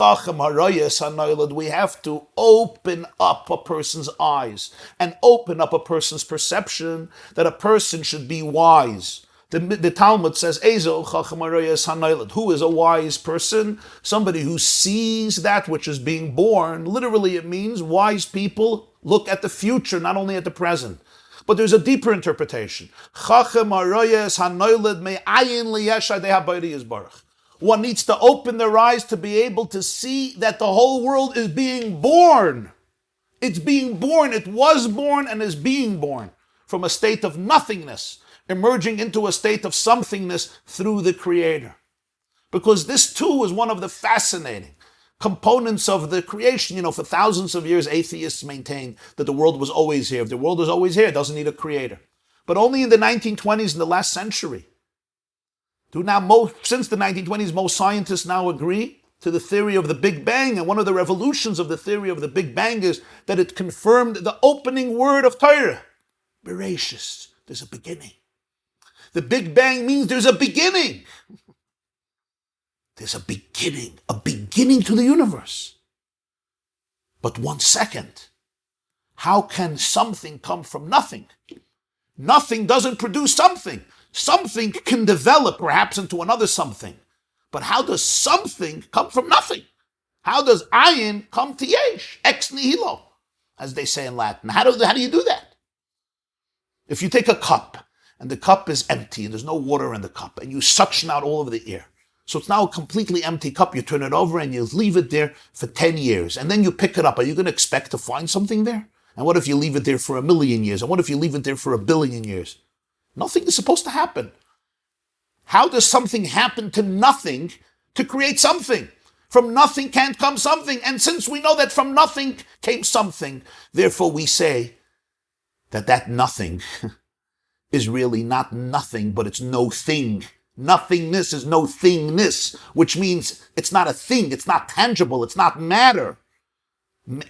to open up a person's eyes and open up a person's perception that a person should be wise. The Talmud says, who is a wise person? Somebody who sees that which is being born. Literally, it means wise people look at the future, not only at the present. But there's a deeper interpretation. One needs to open their eyes to be able to see that the whole world is being born. It's being born. It was born and is being born from a state of nothingness, emerging into a state of somethingness through the Creator. Because this too is one of the fascinating components of the creation. For thousands of years, atheists maintained that the world was always here. If the world was always here, it doesn't need a creator. But only in the 1920s, in the last century, since the 1920s, most scientists now agree to the theory of the Big Bang. And one of the revolutions of the theory of the Big Bang is that it confirmed the opening word of Torah. Bereshis. There's a beginning. The Big Bang means there's a beginning. There's a beginning to the universe. But 1 second, how can something come from nothing? Nothing doesn't produce something. Something can develop perhaps into another something. But how does something come from nothing? How does ayin come to yesh, ex nihilo, as they say in Latin? How do you do that? If you take a cup, and the cup is empty, and there's no water in the cup, and you suction out all of the air, so it's now a completely empty cup, you turn it over, and you leave it there for 10 years, and then you pick it up. Are you going to expect to find something there? And what if you leave it there for 1,000,000 years? And what if you leave it there for 1,000,000,000 years? Nothing is supposed to happen. How does something happen to nothing to create something? From nothing can't come something. And since we know that from nothing came something, therefore we say that nothing is really not nothing, but it's no thing. Nothingness is no thingness, which means it's not a thing, it's not tangible, it's not matter.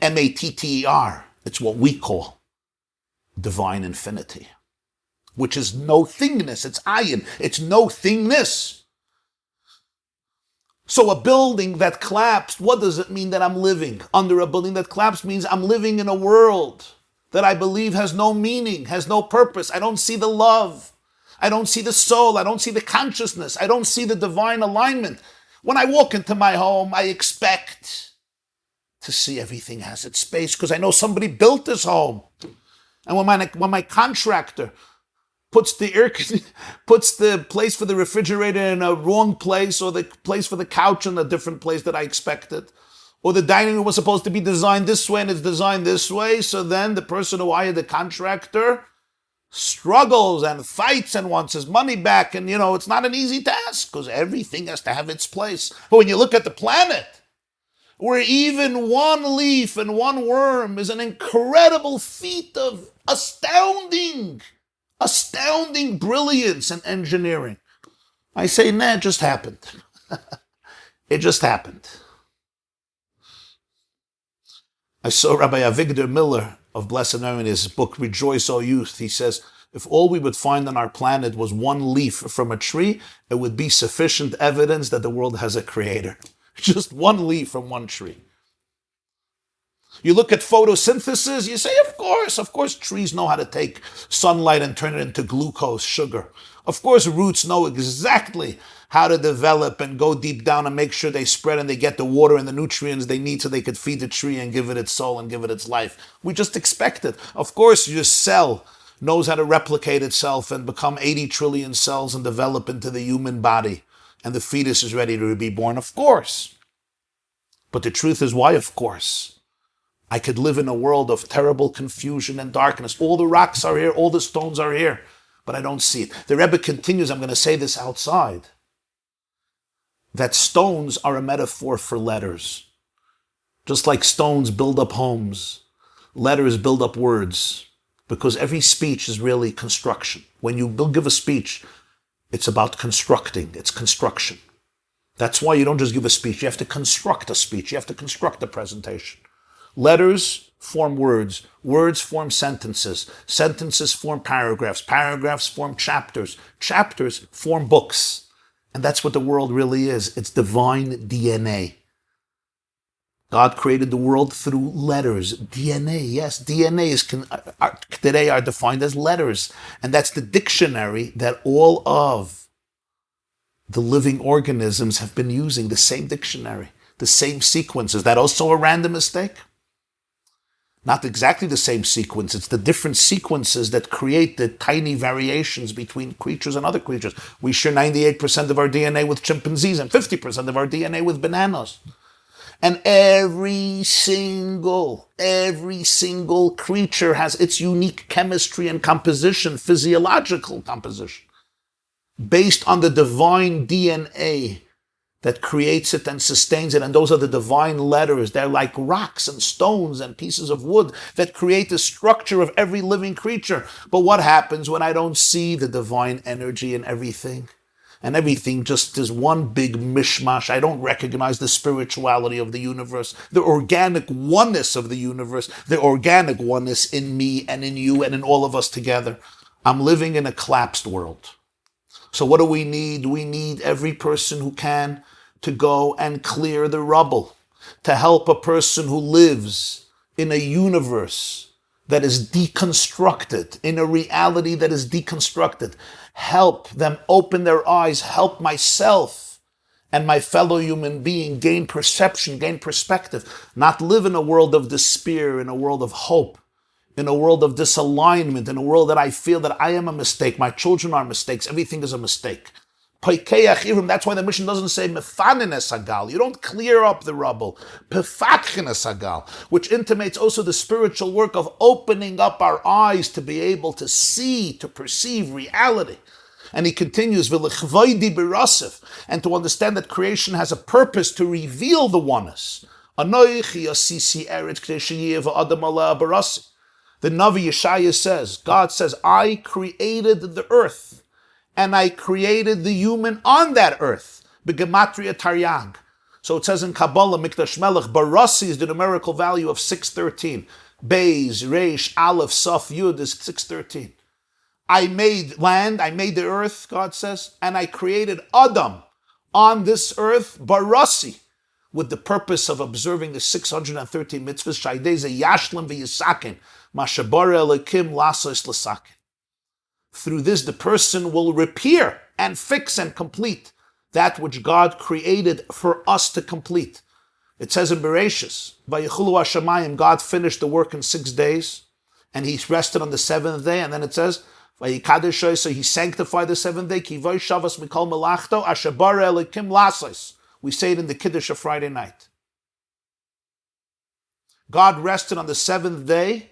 M-A-T-T-E-R. It's what we call divine infinity, which is no thingness. It's ayin. It's no thingness. So a building that collapsed, what does it mean that I'm living? Under a building that collapsed means I'm living in a world that I believe has no meaning, has no purpose. I don't see the love. I don't see the soul. I don't see the consciousness. I don't see the divine alignment. When I walk into my home, I expect to see everything has its space because I know somebody built this home. And when my contractor puts the place for the refrigerator in a wrong place, or the place for the couch in a different place that I expected, or the dining room was supposed to be designed this way and it's designed this way, so then the person who hired the contractor struggles and fights and wants his money back, and it's not an easy task because everything has to have its place. But when you look at the planet, where even one leaf and one worm is an incredible feat of astounding brilliance and engineering, I say, nah, it just happened. It just happened. I saw Rabbi Avigdor Miller of Blessed Memory in his book, Rejoice, O Youth. He says, if all we would find on our planet was one leaf from a tree, it would be sufficient evidence that the world has a creator. Just one leaf from one tree. You look at photosynthesis, you say, of course trees know how to take sunlight and turn it into glucose, sugar. Of course roots know exactly how to develop and go deep down and make sure they spread and they get the water and the nutrients they need so they could feed the tree and give it its soul and give it its life. We just expect it. Of course your cell knows how to replicate itself and become 80 trillion cells and develop into the human body. And the fetus is ready to be born, of course. But the truth is, why of course? I could live in a world of terrible confusion and darkness. All the rocks are here, all the stones are here, but I don't see it. The Rebbe continues, I'm going to say this outside, that stones are a metaphor for letters. Just like stones build up homes, letters build up words, because every speech is really construction. When you give a speech, it's about constructing, it's construction. That's why you don't just give a speech, you have to construct a speech, you have to construct a presentation. Letters form words, words form sentences, sentences form paragraphs, paragraphs form chapters, chapters form books. And that's what the world really is. It's divine DNA. God created the world through letters. DNA, yes, DNA today are defined as letters. And that's the dictionary that all of the living organisms have been using, the same dictionary, the same sequences. That also a random mistake? Not exactly the same sequence. It's the different sequences that create the tiny variations between creatures and other creatures. We share 98% of our DNA with chimpanzees and 50% of our DNA with bananas. And every single creature has its unique chemistry and composition, physiological composition, based on the divine DNA that creates it and sustains it. And those are the divine letters. They're like rocks and stones and pieces of wood that create the structure of every living creature. But what happens when I don't see the divine energy in everything? And everything just is one big mishmash. I don't recognize the spirituality of the universe, the organic oneness of the universe, the organic oneness in me and in you and in all of us together. I'm living in a collapsed world. So what do we need? We need every person who can to go and clear the rubble, to help a person who lives in a universe that is deconstructed, in a reality that is deconstructed. Help them open their eyes, help myself and my fellow human being gain perception, gain perspective, not live in a world of despair, in a world of hope, in a world of disalignment, in a world that I feel that I am a mistake, my children are mistakes, everything is a mistake. That's why the mission doesn't say mefanin esagal. You don't clear up the rubble. Pefatchin esagal, which intimates also the spiritual work of opening up our eyes to be able to see, to perceive reality. And he continues, v'lechvoidi b'rasif, and to understand that creation has a purpose to reveal the oneness. Anoichi asisi eretz k'dei sheyev ha'adam aleh barasi. The Navi Yeshaya says, God says, I created the earth, and I created the human on that earth. Begematria taryag. So it says in Kabbalah, Mikdash Melech, barasi is the numerical value of 613. Beis, Reish, Aleph, Saf, Yud is 613. I made land, I made the earth, God says, and I created Adam on this earth, barasi, with the purpose of observing the 613 mitzvahs, shaydeze yashlim v'yisakin, mashabara elikim lasos l'sakin. Through this, the person will repair and fix and complete that which God created for us to complete. It says in Bereshis, Vayichulu Hashamayim, God finished the work in 6 days, and he rested on the seventh day, and then it says, Vayikadosh, so he sanctified the seventh day, Ki Vayshavas Mikol Melachto, Asher Bara Elikim Lasos. We say it in the Kiddush of Friday night. God rested on the seventh day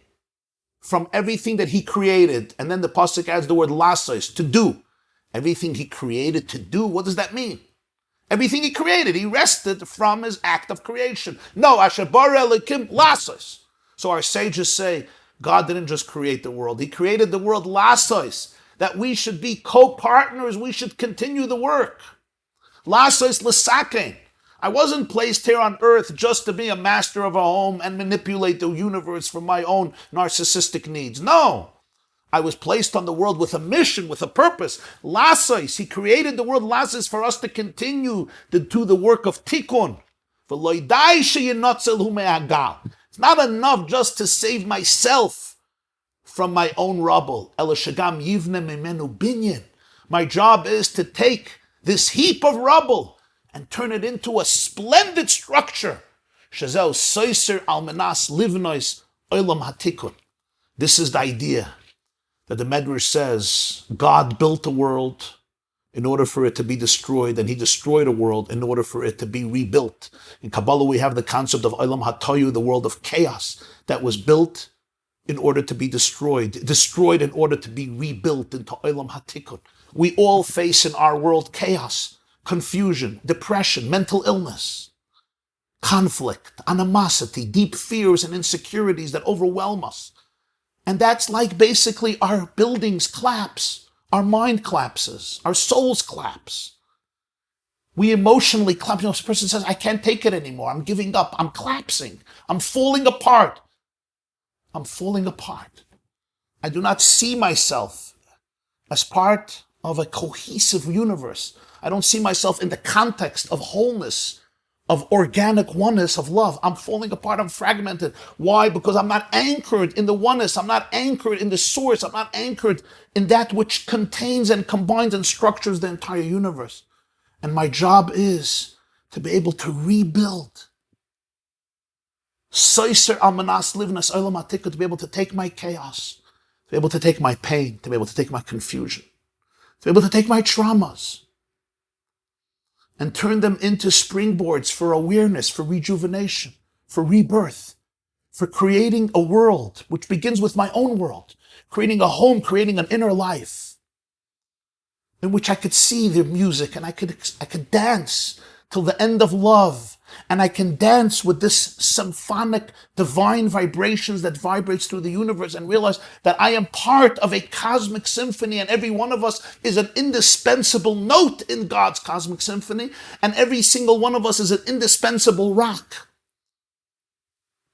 from everything that he created. And then the pasuk adds the word lasos, to do. Everything he created to do, what does that mean? Everything he created, he rested from his act of creation. No, asher bara elikim lasos. So our sages say, God didn't just create the world, he created the world lasos, that we should be co-partners, we should continue the work. Lasos l'sakein. I wasn't placed here on earth just to be a master of a home and manipulate the universe for my own narcissistic needs. No. I was placed on the world with a mission, with a purpose. Lasos, he created the world lasos for us to continue to do the work of tikkun. It's not enough just to save myself from my own rubble. My job is to take this heap of rubble and turn it into a splendid structure. This is the idea that the Medrash says God built the world in order for it to be destroyed, and he destroyed a world in order for it to be rebuilt. In Kabbalah we have the concept of Olam HaToyu, the world of chaos, that was built in order to be destroyed in order to be rebuilt into Olam HaTikun. We all face in our world chaos, confusion, depression, mental illness, conflict, animosity, deep fears and insecurities that overwhelm us. And that's like basically our buildings collapse, our mind collapses, our souls collapse. We emotionally collapse. This person says, I can't take it anymore. I'm giving up. I'm collapsing. I'm falling apart. I'm falling apart. I do not see myself as part of a cohesive universe. I don't see myself in the context of wholeness, of organic oneness, of love. I'm falling apart. I'm fragmented. Why? Because I'm not anchored in the oneness. I'm not anchored in the source. I'm not anchored in that which contains and combines and structures the entire universe. And my job is to be able to rebuild. To be able to take my chaos, to be able to take my pain, to be able to take my confusion, to be able to take my traumas, and turn them into springboards for awareness, for rejuvenation, for rebirth, for creating a world which begins with my own world, creating a home, creating an inner life in which I could see the music and I could dance till the end of love, and I can dance with this symphonic divine vibrations that vibrates through the universe and realize that I am part of a cosmic symphony, and every one of us is an indispensable note in God's cosmic symphony, and every single one of us is an indispensable rock,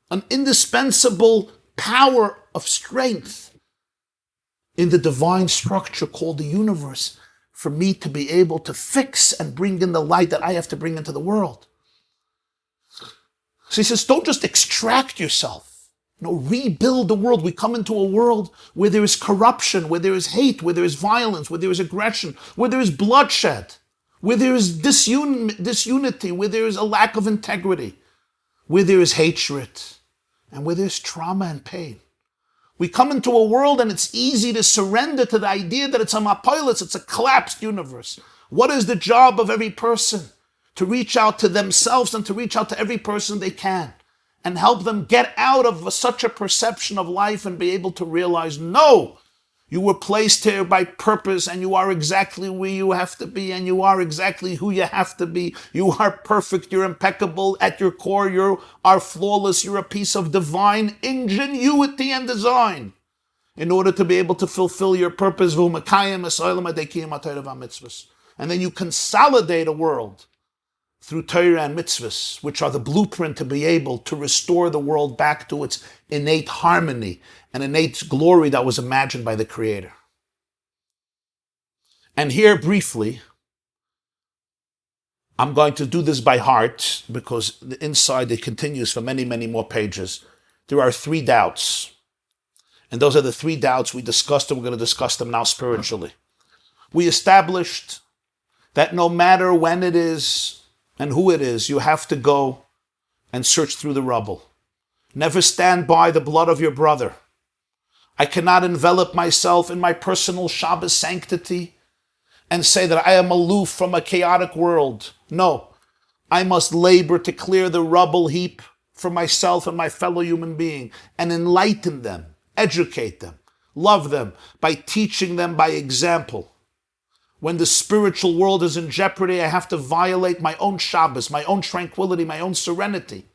an indispensable power of strength in the divine structure called the universe. for me to be able to fix and bring in the light that I have to bring into the world. So he says, don't just extract yourself. Rebuild the world. We come into a world where there is corruption, where there is hate, where there is violence, where there is aggression, where there is bloodshed, where there is disunity, where there is a lack of integrity, where there is hatred, and where there is trauma and pain. We come into a world and it's easy to surrender to the idea that it's a mapoilus, it's a collapsed universe. What is the job of every person? To reach out to themselves and to reach out to every person they can and help them get out of such a perception of life and be able to realize, no, you were placed here by purpose and you are exactly where you have to be and you are exactly who you have to be. You are perfect, you're impeccable at your core, you are flawless, you're a piece of divine ingenuity and design in order to be able to fulfill your purpose. And then you consolidate a world through Torah and mitzvahs, which are the blueprint to be able to restore the world back to its innate harmony and innate glory that was imagined by the Creator. And here, briefly, I'm going to do this by heart because the inside it continues for many, many more pages. There are 3 doubts. And those are the 3 doubts we discussed, and we're going to discuss them now spiritually. We established that no matter when it is and who it is, you have to go and search through the rubble. Never stand by the blood of your brother. I cannot envelop myself in my personal Shabbos sanctity and say that I am aloof from a chaotic world. No, I must labor to clear the rubble heap for myself and my fellow human being and enlighten them, educate them, love them by teaching them by example. When the spiritual world is in jeopardy, I have to violate my own Shabbos, my own tranquility, my own serenity,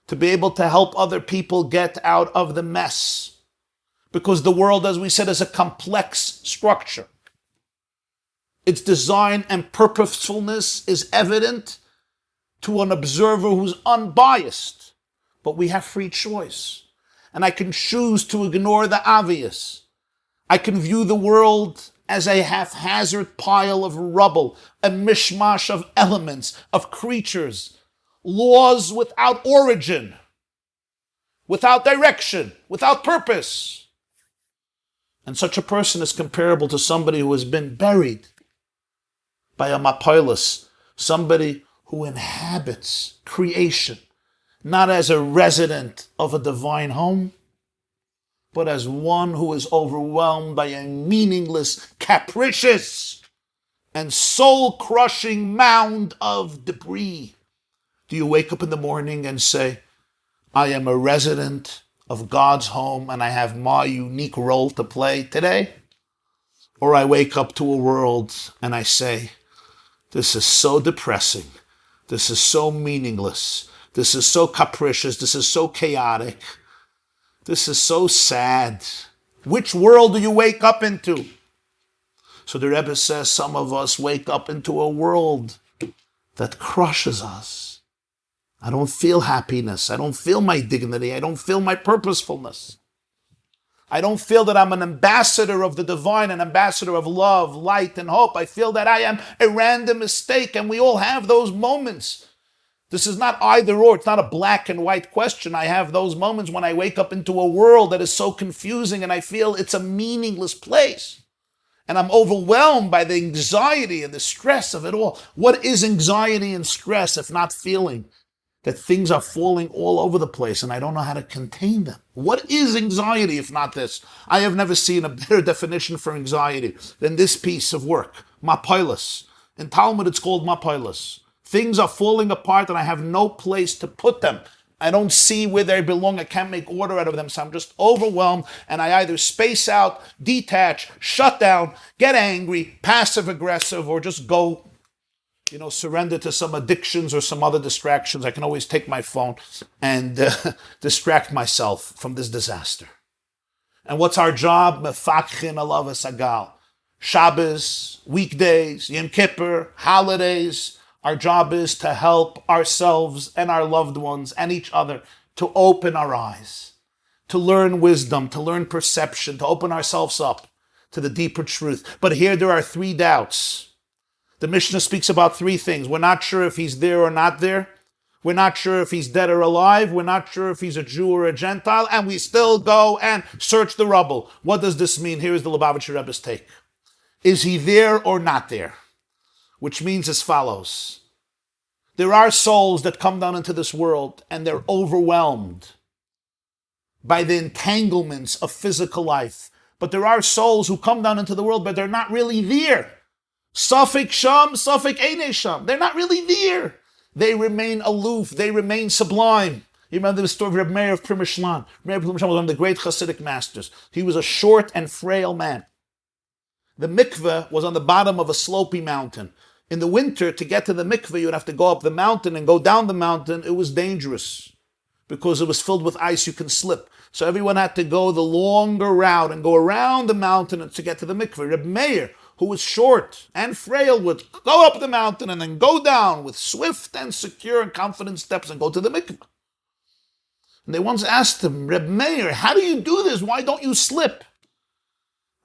to be able to help other people get out of the mess. Because the world, as we said, is a complex structure. Its design and purposefulness is evident to an observer who's unbiased. But we have free choice. And I can choose to ignore the obvious. I can view the world as a haphazard pile of rubble, a mishmash of elements, of creatures, laws without origin, without direction, without purpose. And such a person is comparable to somebody who has been buried by a mapoilus, somebody who inhabits creation, not as a resident of a divine home, but as one who is overwhelmed by a meaningless, capricious, and soul-crushing mound of debris. Do you wake up in the morning and say, I am a resident of God's home and I have my unique role to play today? Or I wake up to a world and I say, this is so depressing, this is so meaningless, this is so capricious, this is so chaotic, this is so sad. Which world do you wake up into? So the Rebbe says some of us wake up into a world that crushes us. I don't feel happiness. I don't feel my dignity. I don't feel my purposefulness. I don't feel that I'm an ambassador of the divine, an ambassador of love, light, and hope. I feel that I am a random mistake, and we all have those moments. This is not either or. It's not a black and white question. I have those moments when I wake up into a world that is so confusing and I feel it's a meaningless place. And I'm overwhelmed by the anxiety and the stress of it all. What is anxiety and stress if not feeling that things are falling all over the place and I don't know how to contain them? What is anxiety if not this? I have never seen a better definition for anxiety than this piece of work, mapoilus. In Talmud it's called mapoilus. Things are falling apart and I have no place to put them. I don't see where they belong. I can't make order out of them. So I'm just overwhelmed and I either space out, detach, shut down, get angry, passive aggressive, or just go, surrender to some addictions or some other distractions. I can always take my phone and distract myself from this disaster. And what's our job? Mefakhin alav sagal. Shabbos, weekdays, Yom Kippur, holidays. Our job is to help ourselves and our loved ones and each other to open our eyes, to learn wisdom, to learn perception, to open ourselves up, to the deeper truth. But here there are three doubts. The Mishnah speaks about three things. We're not sure if he's there or not there. We're not sure if he's dead or alive. We're not sure if he's a Jew or a Gentile. And we still go and search the rubble. What does this mean? Here is the Lubavitcher Rebbe's take. Is he there or not there? Which means as follows. There are souls that come down into this world and they're overwhelmed by the entanglements of physical life. But there are souls who come down into the world, but they're not really there. Safek Sham, Safek Eine Sham. They're not really there. They remain aloof. They remain sublime. You remember the story of Reb Meir of Primishlan. Meir of Primishlan was one of the great Hasidic masters. He was a short and frail man. The mikveh was on the bottom of a slopey mountain. In the winter, to get to the mikveh, you would have to go up the mountain and go down the mountain. It was dangerous because it was filled with ice. You can slip. So everyone had to go the longer route and go around the mountain to get to the mikveh. Reb Meir, who was short and frail, would go up the mountain and then go down with swift and secure and confident steps and go to the mikveh. And they once asked him, Reb Meir, how do you do this? Why don't you slip?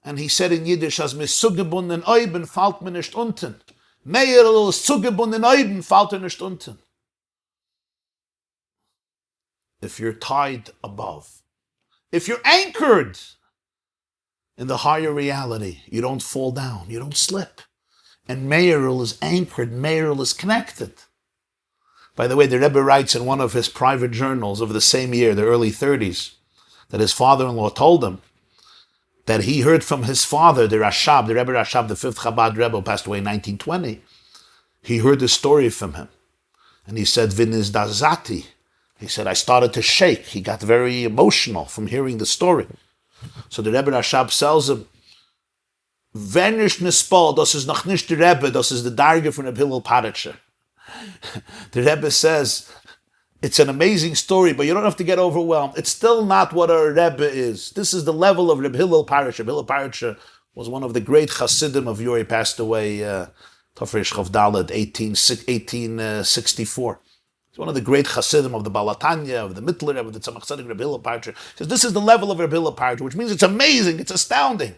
And he said in Yiddish, as mis zugebunden Euben fällt mir nicht unten. Meir is zugebunden Euben fällt er nicht unten. If you're tied above, if you're anchored in the higher reality, you don't fall down, you don't slip. And Meirul is anchored, Meirul is connected. By the way, the Rebbe writes in one of his private journals of the same year, the early 30s, that his father-in-law told him that he heard from his father, the Rashab, the Rebbe Rashab, the fifth Chabad Rebbe, who passed away in 1920. He heard the story from him. And he said, Viniz dazati. He said, I started to shake. He got very emotional from hearing the story. So the Rebbe Rashab tells him, Wenn ich nispal, das ist noch nicht der Rebbe, das ist der Darge von Reb Hillel Paretscher. The Rebbe says, it's an amazing story, but you don't have to get overwhelmed. It's still not what a Rebbe is. This is the level of Reb Hillel Paretscher. Reb Hillel Paretscher was one of the great Hasidim of Yuri, passed away, Tafresh Chav Daled, 1864. He's one of the great Hasidim of the Balatanya, of the Mittler, of the Tzemach Tzedek, Reb Hillel Paretscher. Because this is the level of Reb Hillel Paretscher, which means it's amazing, it's astounding.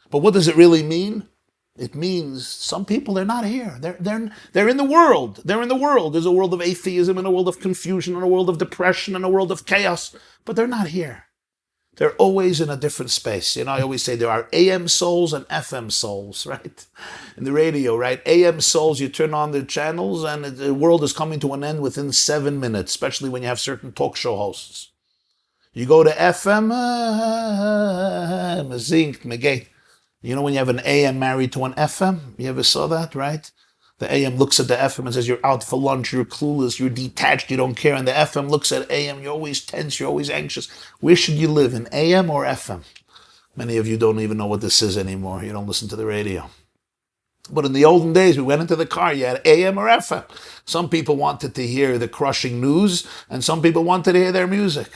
But what does it really mean? It means some people are not here. They're in the world. They're in the world. There's a world of atheism and a world of confusion and a world of depression and a world of chaos. But they're not here. They're always in a different space. You know, I always say there are AM souls and FM souls, right? In the radio, right? AM souls, you turn on the channels and the world is coming to an end within 7 minutes, especially when you have certain talk show hosts. You go to FM, you know when you have an AM married to an FM? You ever saw that, right? The AM looks at the FM and says, you're out for lunch, you're clueless, you're detached, you don't care. And the FM looks at AM, you're always tense, you're always anxious. Where should you live, in AM or FM? Many of you don't even know what this is anymore. You don't listen to the radio. But in the olden days, we went into the car, you had AM or FM. Some people wanted to hear the crushing news, and some people wanted to hear their music.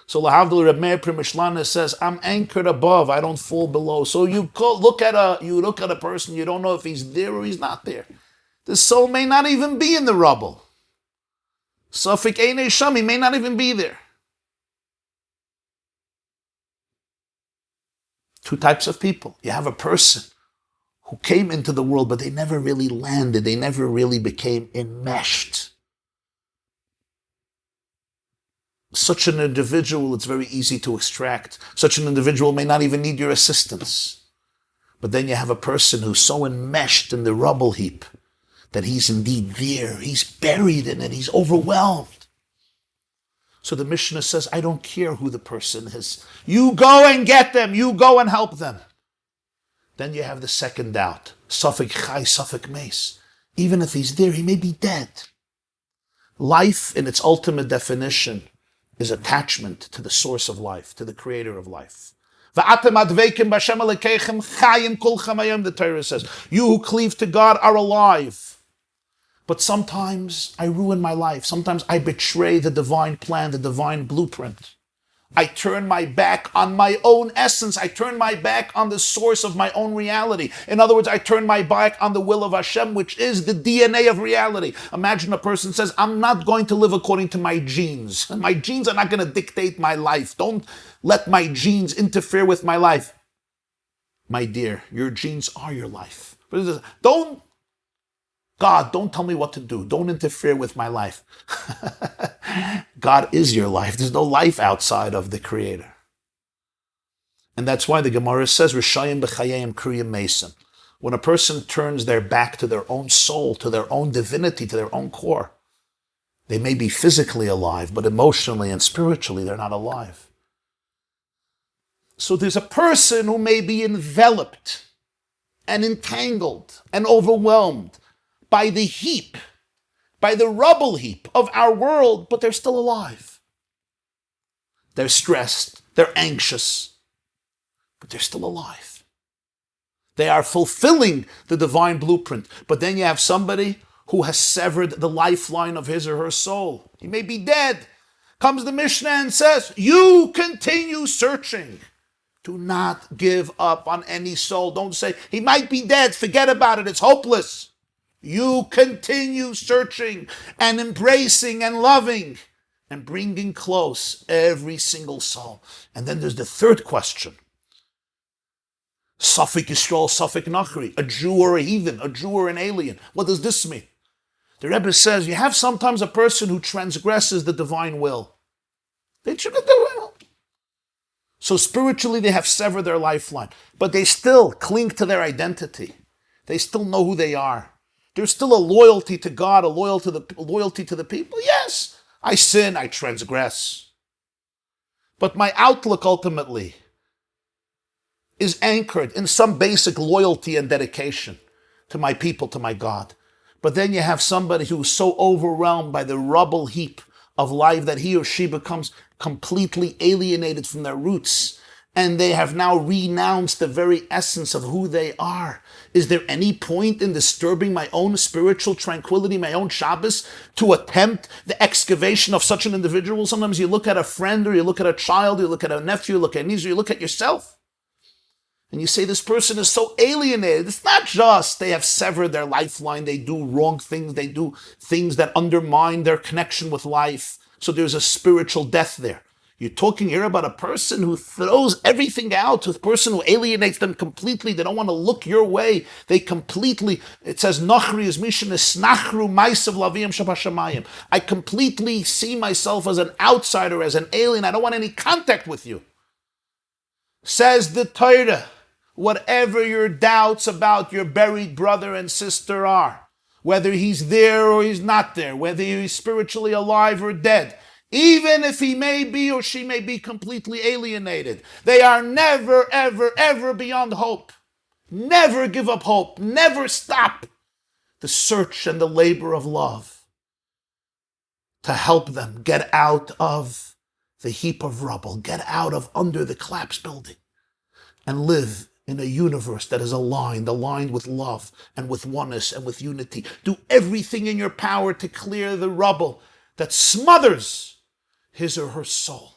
So Lahavdil Reb Meir Primishlan says, I'm anchored above, I don't fall below. So you look at a person, you don't know if he's there or he's not there. The soul may not even be in the rubble. Safek Eine Sham, he may not even be there. Two types of people. You have a person who came into the world, but they never really landed, they never really became enmeshed. Such an individual, it's very easy to extract. Such an individual may not even need your assistance. But then you have a person who's so enmeshed in the rubble heap that he's indeed there. He's buried in it. He's overwhelmed. So the Mishna says, I don't care who the person is. You go and get them. You go and help them. Then you have the second doubt. Safek Chai, Safek Meis. Even if he's there, he may be dead. Life, in its ultimate definition, is attachment to the source of life, to the creator of life. The Torah says, you who cleave to God are alive. But sometimes I ruin my life. Sometimes I betray the divine plan, the divine blueprint. I turn my back on my own essence. I turn my back on the source of my own reality. In other words, I turn my back on the will of Hashem, which is the DNA of reality. Imagine a person says, I'm not going to live according to my genes. My genes are not going to dictate my life. Don't let my genes interfere with my life. My dear, your genes are your life. God, don't tell me what to do. Don't interfere with my life. God is your life. There's no life outside of the Creator. And that's why the Gemara says, Rishayim b'chayim kriyim mesim. When a person turns their back to their own soul, to their own divinity, to their own core, they may be physically alive, but emotionally and spiritually, they're not alive. So there's a person who may be enveloped and entangled and overwhelmed by the heap, by the rubble heap of our world, but they're still alive. They're stressed, they're anxious, but they're still alive. They are fulfilling the divine blueprint. But then you have somebody who has severed the lifeline of his or her soul. He may be dead. Comes the Mishna and says, you continue searching. Do not give up on any soul. Don't say, he might be dead, forget about it, it's hopeless. You continue searching and embracing and loving and bringing close every single soul. And then there's the third question. Safek Yisrael, Safek Nachri, a Jew or a heathen, a Jew or an alien. What does this mean? The Rebbe says you have sometimes a person who transgresses the divine will. They should get the will. So spiritually they have severed their lifeline, but they still cling to their identity. They still know who they are. There's still a loyalty to God, a loyalty to the people. Yes, I sin, I transgress. But my outlook ultimately is anchored in some basic loyalty and dedication to my people, to my God. But then you have somebody who's so overwhelmed by the rubble heap of life that he or she becomes completely alienated from their roots. And they have now renounced the very essence of who they are. Is there any point in disturbing my own spiritual tranquility, my own Shabbos, to attempt the excavation of such an individual? Sometimes you look at a friend, or you look at a child, you look at a nephew, you look at a niece, or you look at yourself. And you say, this person is so alienated. It's not just they have severed their lifeline, they do wrong things, they do things that undermine their connection with life. So there's a spiritual death there. You're talking here about a person who throws everything out, a person who alienates them completely. They don't want to look your way. They completely, it says, Nochri is Mishna, Snachru, Maisav Laviyam Shabashamayim. I completely see myself as an outsider, as an alien. I don't want any contact with you. Says the Torah, whatever your doubts about your buried brother and sister are, whether he's there or he's not there, whether he's spiritually alive or dead, even if he may be or she may be completely alienated, they are never, ever, ever beyond hope. Never give up hope. Never stop the search and the labor of love to help them get out of the heap of rubble, get out of under the collapsed building, and live in a universe that is aligned with love and with oneness and with unity. Do everything in your power to clear the rubble that smothers his or her soul,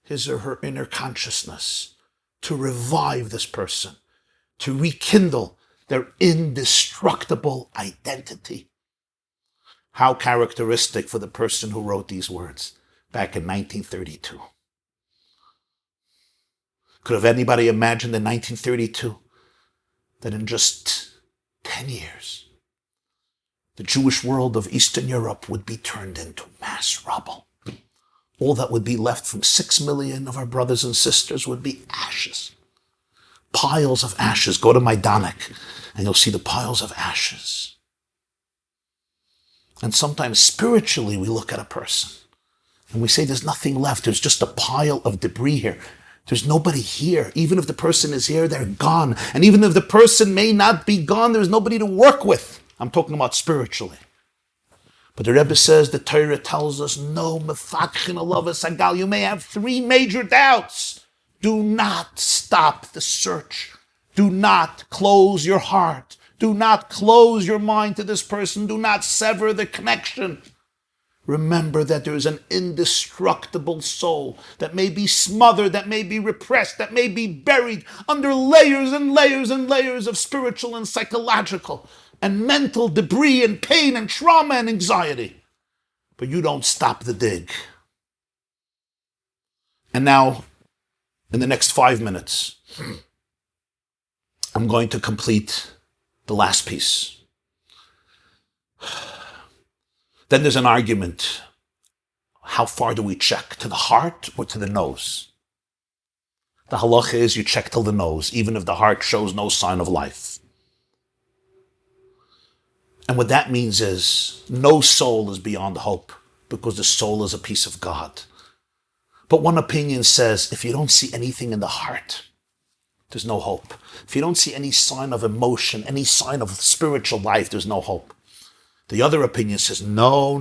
his or her inner consciousness, to revive this person, to rekindle their indestructible identity. How characteristic for the person who wrote these words back in 1932. Could have anybody imagined in 1932 that in just 10 years, the Jewish world of Eastern Europe would be turned into mass rubble? All that would be left from 6 million of our brothers and sisters would be ashes. Piles of ashes. Go to Majdanek and you'll see the piles of ashes. And sometimes spiritually we look at a person and we say there's nothing left. There's just a pile of debris here. There's nobody here. Even if the person is here, they're gone. And even if the person may not be gone, there's nobody to work with. I'm talking about spiritually. But the Rebbe says, the Torah tells us, no, mefakchin alav sagal. You may have 3 major doubts. Do not stop the search. Do not close your heart. Do not close your mind to this person. Do not sever the connection. Remember that there is an indestructible soul that may be smothered, that may be repressed, that may be buried under layers and layers and layers of spiritual and psychological and mental debris and pain and trauma and anxiety. But you don't stop the dig. And now, in the next 5 minutes, I'm going to complete the last piece. Then there's an argument. How far do we check? To the heart or to the nose? The halacha is you check till the nose, even if the heart shows no sign of life. And what that means is no soul is beyond hope, because the soul is a piece of God. But one opinion says if you don't see anything in the heart, there's no hope. If you don't see any sign of emotion, any sign of spiritual life, there's no hope. The other opinion says, no.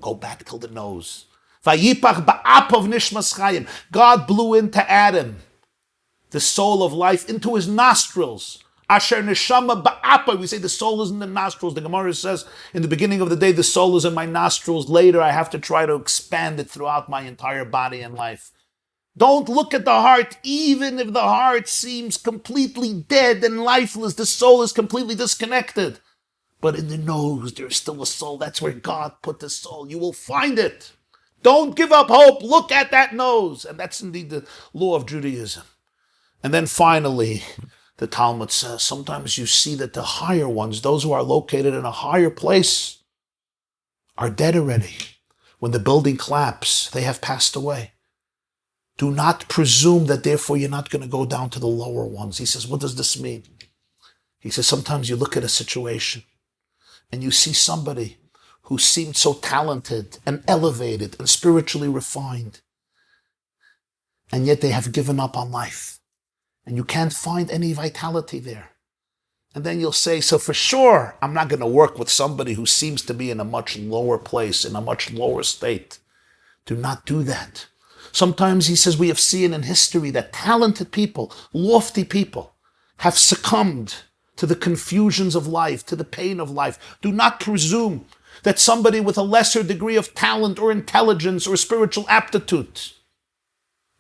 Go back till the nose. Vayipach ba'apov nishmas chayim. God blew into Adam the soul of life into his nostrils. Asher neshama ba'apa. We say the soul is in the nostrils. The Gemara says in the beginning of the day, the soul is in my nostrils. Later, I have to try to expand it throughout my entire body and life. Don't look at the heart, even if the heart seems completely dead and lifeless. The soul is completely disconnected. But in the nose, there's still a soul. That's where God put the soul. You will find it. Don't give up hope. Look at that nose. And that's indeed the law of Judaism. And then finally, the Talmud says, sometimes you see that the higher ones, those who are located in a higher place, are dead already. When the building collapses, they have passed away. Do not presume that therefore you're not going to go down to the lower ones. He says, what does this mean? He says, sometimes you look at a situation and you see somebody who seemed so talented and elevated and spiritually refined, and yet they have given up on life. And you can't find any vitality there. And then you'll say, so for sure, I'm not going to work with somebody who seems to be in a much lower place, in a much lower state. Do not do that. Sometimes, he says, we have seen in history that talented people, lofty people, have succumbed to the confusions of life, to the pain of life. Do not presume that somebody with a lesser degree of talent or intelligence or spiritual aptitude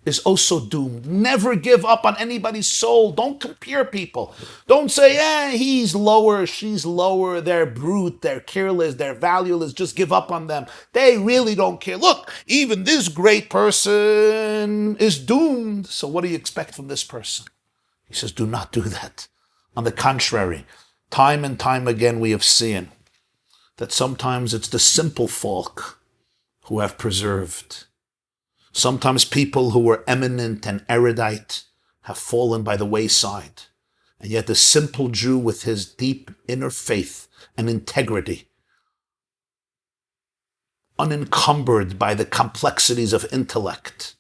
is also doomed. Never give up on anybody's soul. Don't compare people. Don't say, he's lower, she's lower, they're brute, they're careless, they're valueless, just give up on them. They really don't care. Look, even this great person is doomed. So what do you expect from this person? He says, do not do that. On the contrary, time and time again we have seen that sometimes it's the simple folk who have preserved. Sometimes people who were eminent and erudite have fallen by the wayside. And yet the simple Jew with his deep inner faith and integrity, unencumbered by the complexities of intellect,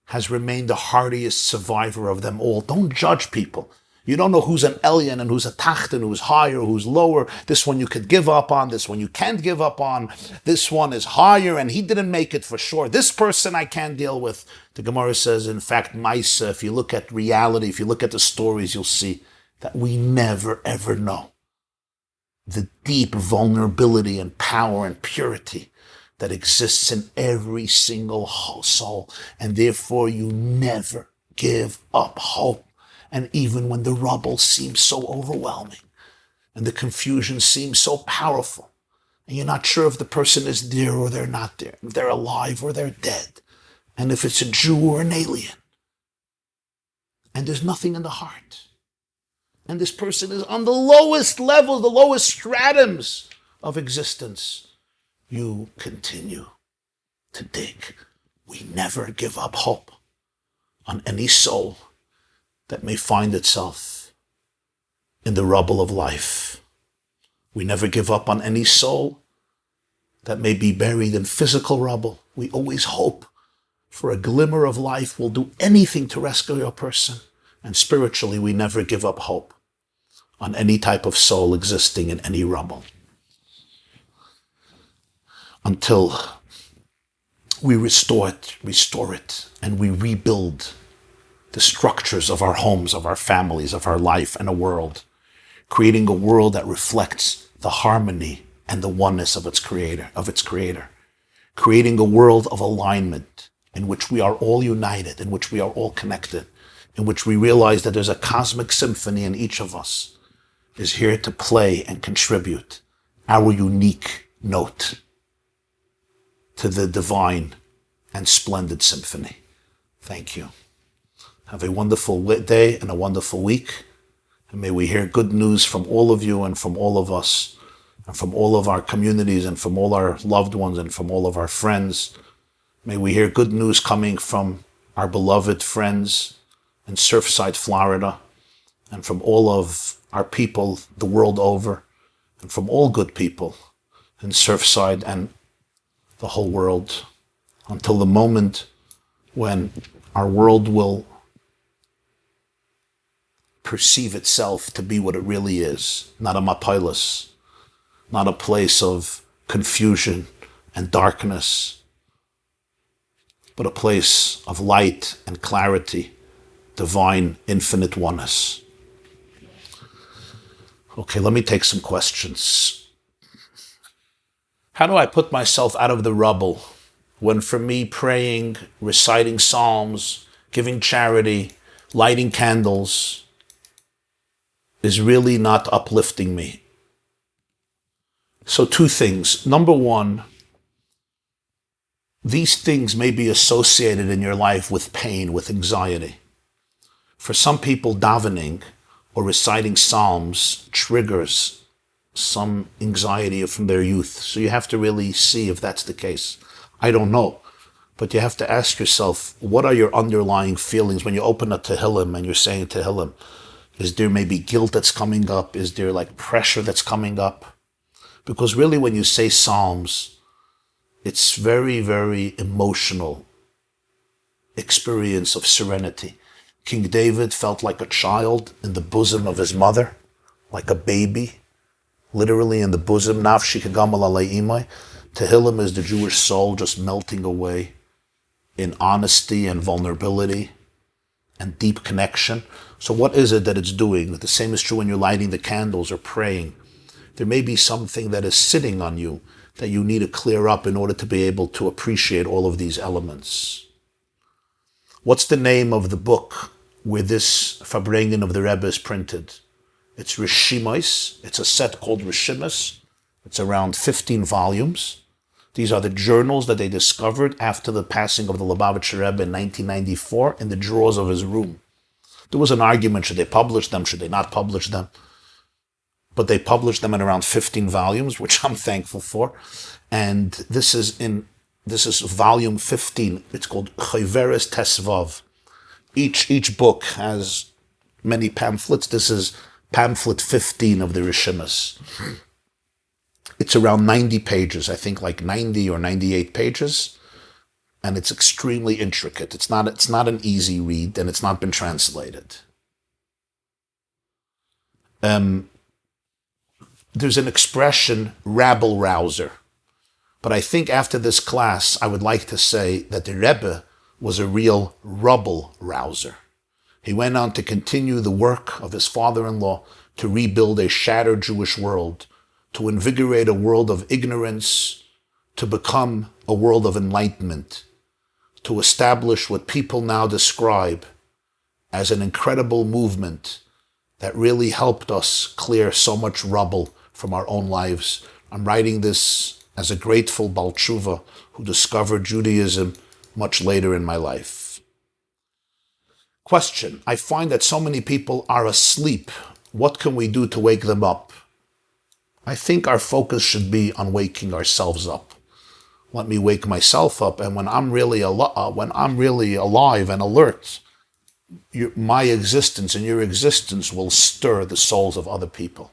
has remained the hardiest survivor of them all. Don't judge people. You don't know who's an Elyon and who's a Tachten, who's higher, who's lower. This one you could give up on, this one you can't give up on. This one is higher and he didn't make it for sure. This person I can't deal with. The Gemara says, in fact, Maisa, if you look at reality, if you look at the stories, you'll see that we never ever know the deep vulnerability and power and purity that exists in every single soul. And therefore you never give up hope. And even when the rubble seems so overwhelming and the confusion seems so powerful and you're not sure if the person is there or they're not there, if they're alive or they're dead, and if it's a Jew or an alien, and there's nothing in the heart, and this person is on the lowest level, the lowest stratums of existence, you continue to dig. We never give up hope on any soul that may find itself in the rubble of life. We never give up on any soul that may be buried in physical rubble. We always hope for a glimmer of life. We'll do anything to rescue your person. And spiritually, we never give up hope on any type of soul existing in any rubble, until we restore it, and we rebuild the structures of our homes, of our families, of our life, and a world, creating a world that reflects the harmony and the oneness of its creator, creating a world of alignment in which we are all united, in which we are all connected, in which we realize that there's a cosmic symphony in each of us is here to play and contribute our unique note to the divine and splendid symphony. Thank you. Have a wonderful day and a wonderful week. And may we hear good news from all of you and from all of us and from all of our communities and from all our loved ones and from all of our friends. May we hear good news coming from our beloved friends in Surfside, Florida, and from all of our people the world over, and from all good people in Surfside and the whole world, until the moment when our world will perceive itself to be what it really is, not a mapilas, not a place of confusion and darkness, but a place of light and clarity, divine, infinite oneness. Okay, let me take some questions. How do I put myself out of the rubble when for me praying, reciting psalms, giving charity, lighting candles is really not uplifting me? So two things. Number one, these things may be associated in your life with pain, with anxiety. For some people, davening or reciting psalms triggers some anxiety from their youth. So you have to really see if that's the case. I don't know. But you have to ask yourself, what are your underlying feelings when you open a Tehillim and you're saying Tehillim? Is there maybe guilt that's coming up? Is there like pressure that's coming up? Because really when you say psalms, it's very, very emotional experience of serenity. King David felt like a child in the bosom of his mother, like a baby, literally in the bosom. Nafshi kegamal alei imai. Tehillim is the Jewish soul just melting away in honesty and vulnerability and deep connection. So what is it that it's doing? The same is true when you're lighting the candles or praying. There may be something that is sitting on you that you need to clear up in order to be able to appreciate all of these elements. What's the name of the book where this farbrenged of the Rebbe is printed? It's Reshimos. It's a set called Reshimos. It's around 15 volumes. These are the journals that they discovered after the passing of the Lubavitcher Rebbe in 1994 in the drawers of his room. There was an argument, should they publish them, should they not publish them? But they published them in around 15 volumes, which I'm thankful for. And this is volume 15. It's called Chayveres Tesvav. Each book has many pamphlets. This is pamphlet 15 of the Reshimos. It's around 90 pages, I think like 90 or 98 pages. And it's extremely intricate. It's not an easy read, and it's not been translated. There's an expression, rabble rouser. But I think after this class, I would like to say that the Rebbe was a real rubble rouser. He went on to continue the work of his father-in-law to rebuild a shattered Jewish world, to invigorate a world of ignorance, to become a world of enlightenment, to establish what people now describe as an incredible movement that really helped us clear so much rubble from our own lives. I'm writing this as a grateful Baal Tshuva who discovered Judaism much later in my life. Question: I find that so many people are asleep. What can we do to wake them up? I think our focus should be on waking ourselves up. Let me wake myself up, and when I'm really alive and alert, my existence and your existence will stir the souls of other people.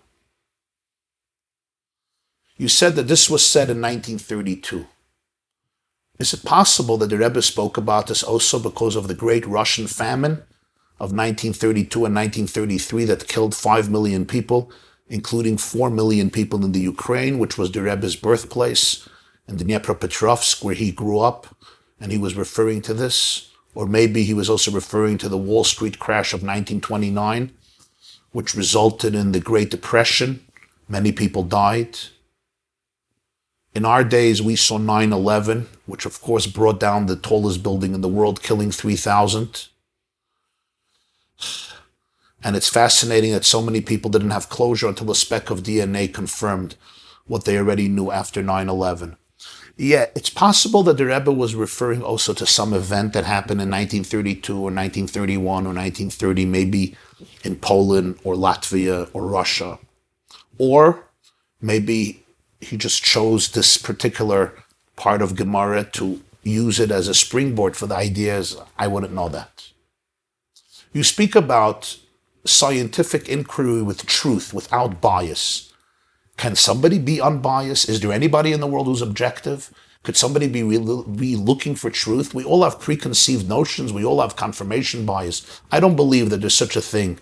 You said that this was said in 1932. Is it possible that the Rebbe spoke about this also because of the great Russian famine of 1932 and 1933 that killed 5 million people, including 4 million people in the Ukraine, which was the Rebbe's birthplace, in Dnipropetrovsk, where he grew up, and he was referring to this? Or maybe he was also referring to the Wall Street crash of 1929, which resulted in the Great Depression. Many people died. In our days, we saw 9/11, which of course brought down the tallest building in the world, killing 3,000. And it's fascinating that so many people didn't have closure until a speck of DNA confirmed what they already knew after 9/11. Yeah, it's possible that the Rebbe was referring also to some event that happened in 1932 or 1931 or 1930, maybe in Poland or Latvia or Russia. Or maybe he just chose this particular part of Gemara to use it as a springboard for the ideas. I wouldn't know that. You speak about scientific inquiry with truth, without bias. Can somebody be unbiased? Is there anybody in the world who's objective? Could somebody be looking for truth? We all have preconceived notions. We all have confirmation bias. I don't believe that there's such a thing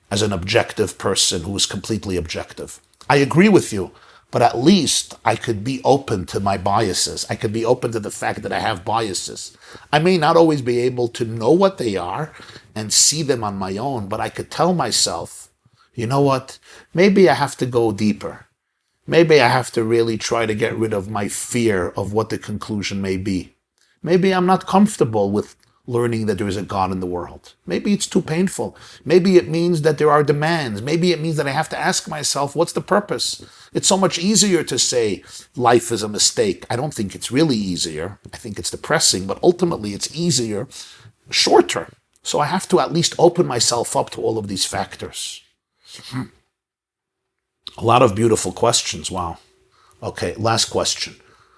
as an objective person who is completely objective. I agree with you, but at least I could be open to my biases. I could be open to the fact that I have biases. I may not always be able to know what they are and see them on my own, but I could tell myself, you know what, maybe I have to go deeper. Maybe I have to really try to get rid of my fear of what the conclusion may be. Maybe I'm not comfortable with learning that there is a God in the world. Maybe it's too painful. Maybe it means that there are demands. Maybe it means that I have to ask myself, what's the purpose? It's so much easier to say life is a mistake. I don't think it's really easier. I think it's depressing, but ultimately it's easier, shorter. So I have to at least open myself up to all of these factors. A lot of beautiful questions. Wow. Okay, last question.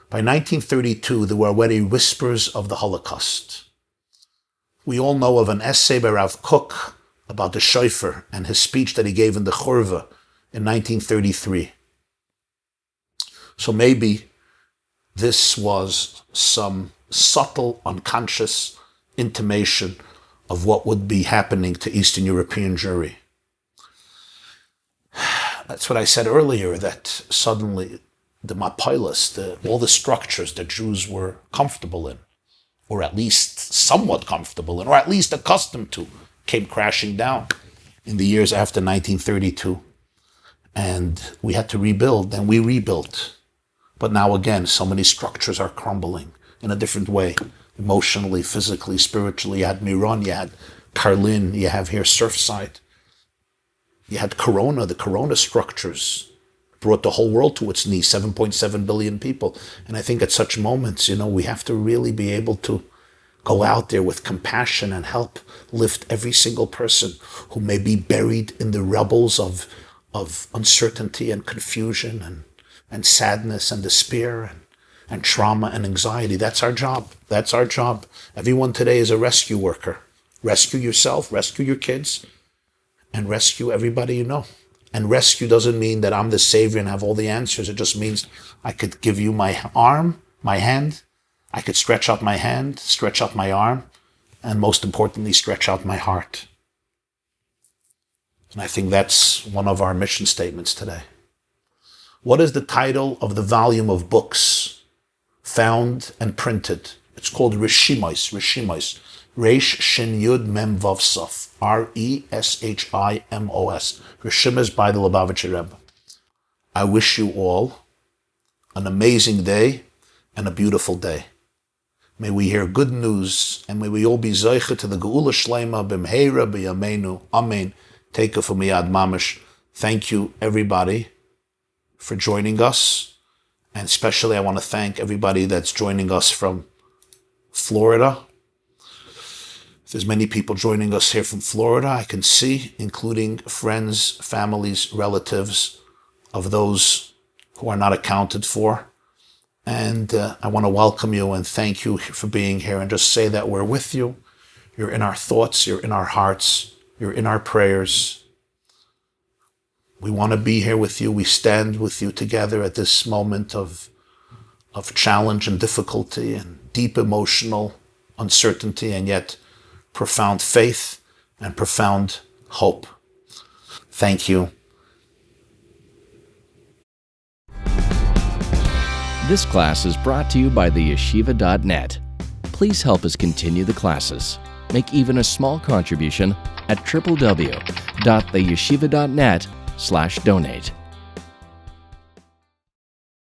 By 1932, there were already whispers of the Holocaust. We all know of an essay by Rav Kook about the shofar and his speech that he gave in the Churva in 1933. So maybe this was some subtle, unconscious intimation of what would be happening to Eastern European Jewry. That's what I said earlier, that suddenly the mapilas, all the structures that Jews were comfortable in, or at least somewhat comfortable in, or at least accustomed to, came crashing down in the years after 1932. And we had to rebuild, and we rebuilt. But now again, so many structures are crumbling in a different way, emotionally, physically, spiritually. You had Miron, you had Karlin, you have here Surfside. You had Corona, the Corona structures brought the whole world to its knees, 7.7 billion people. And I think at such moments, we have to really be able to go out there with compassion and help lift every single person who may be buried in the rubbles of uncertainty and confusion and sadness and despair and trauma and anxiety. That's our job. That's our job. Everyone today is a rescue worker. Rescue yourself, rescue your kids, and rescue everybody you know. And rescue doesn't mean that I'm the savior and have all the answers. It just means I could give you my arm, my hand. I could stretch out my hand, stretch out my arm, and most importantly, stretch out my heart. And I think that's one of our mission statements today. What is the title of the volume of books found and printed? It's called Reshimos, Resh Shin Yud Mem Vav Sof, Reshimos, Reshimos by the Lubavitcher Rebbe. I wish you all an amazing day and a beautiful day. May we hear good news, and may we all be zeicha to the Geula Shleima b'mheira b'yameinu. Amen. Take it from Miyad Mamish. Thank you, everybody, for joining us. And especially I want to thank everybody that's joining us from Florida. There's many people joining us here from Florida, I can see, including friends, families, relatives of those who are not accounted for. And I want to welcome you and thank you for being here and just say that we're with you. You're in our thoughts, you're in our hearts, you're in our prayers. We want to be here with you. We stand with you together at this moment of challenge and difficulty and deep emotional uncertainty, and yet profound faith and profound hope. Thank you. This class is brought to you by the yeshiva.net. Please help us continue the classes. Make even a small contribution at www.theyeshiva.net/donate.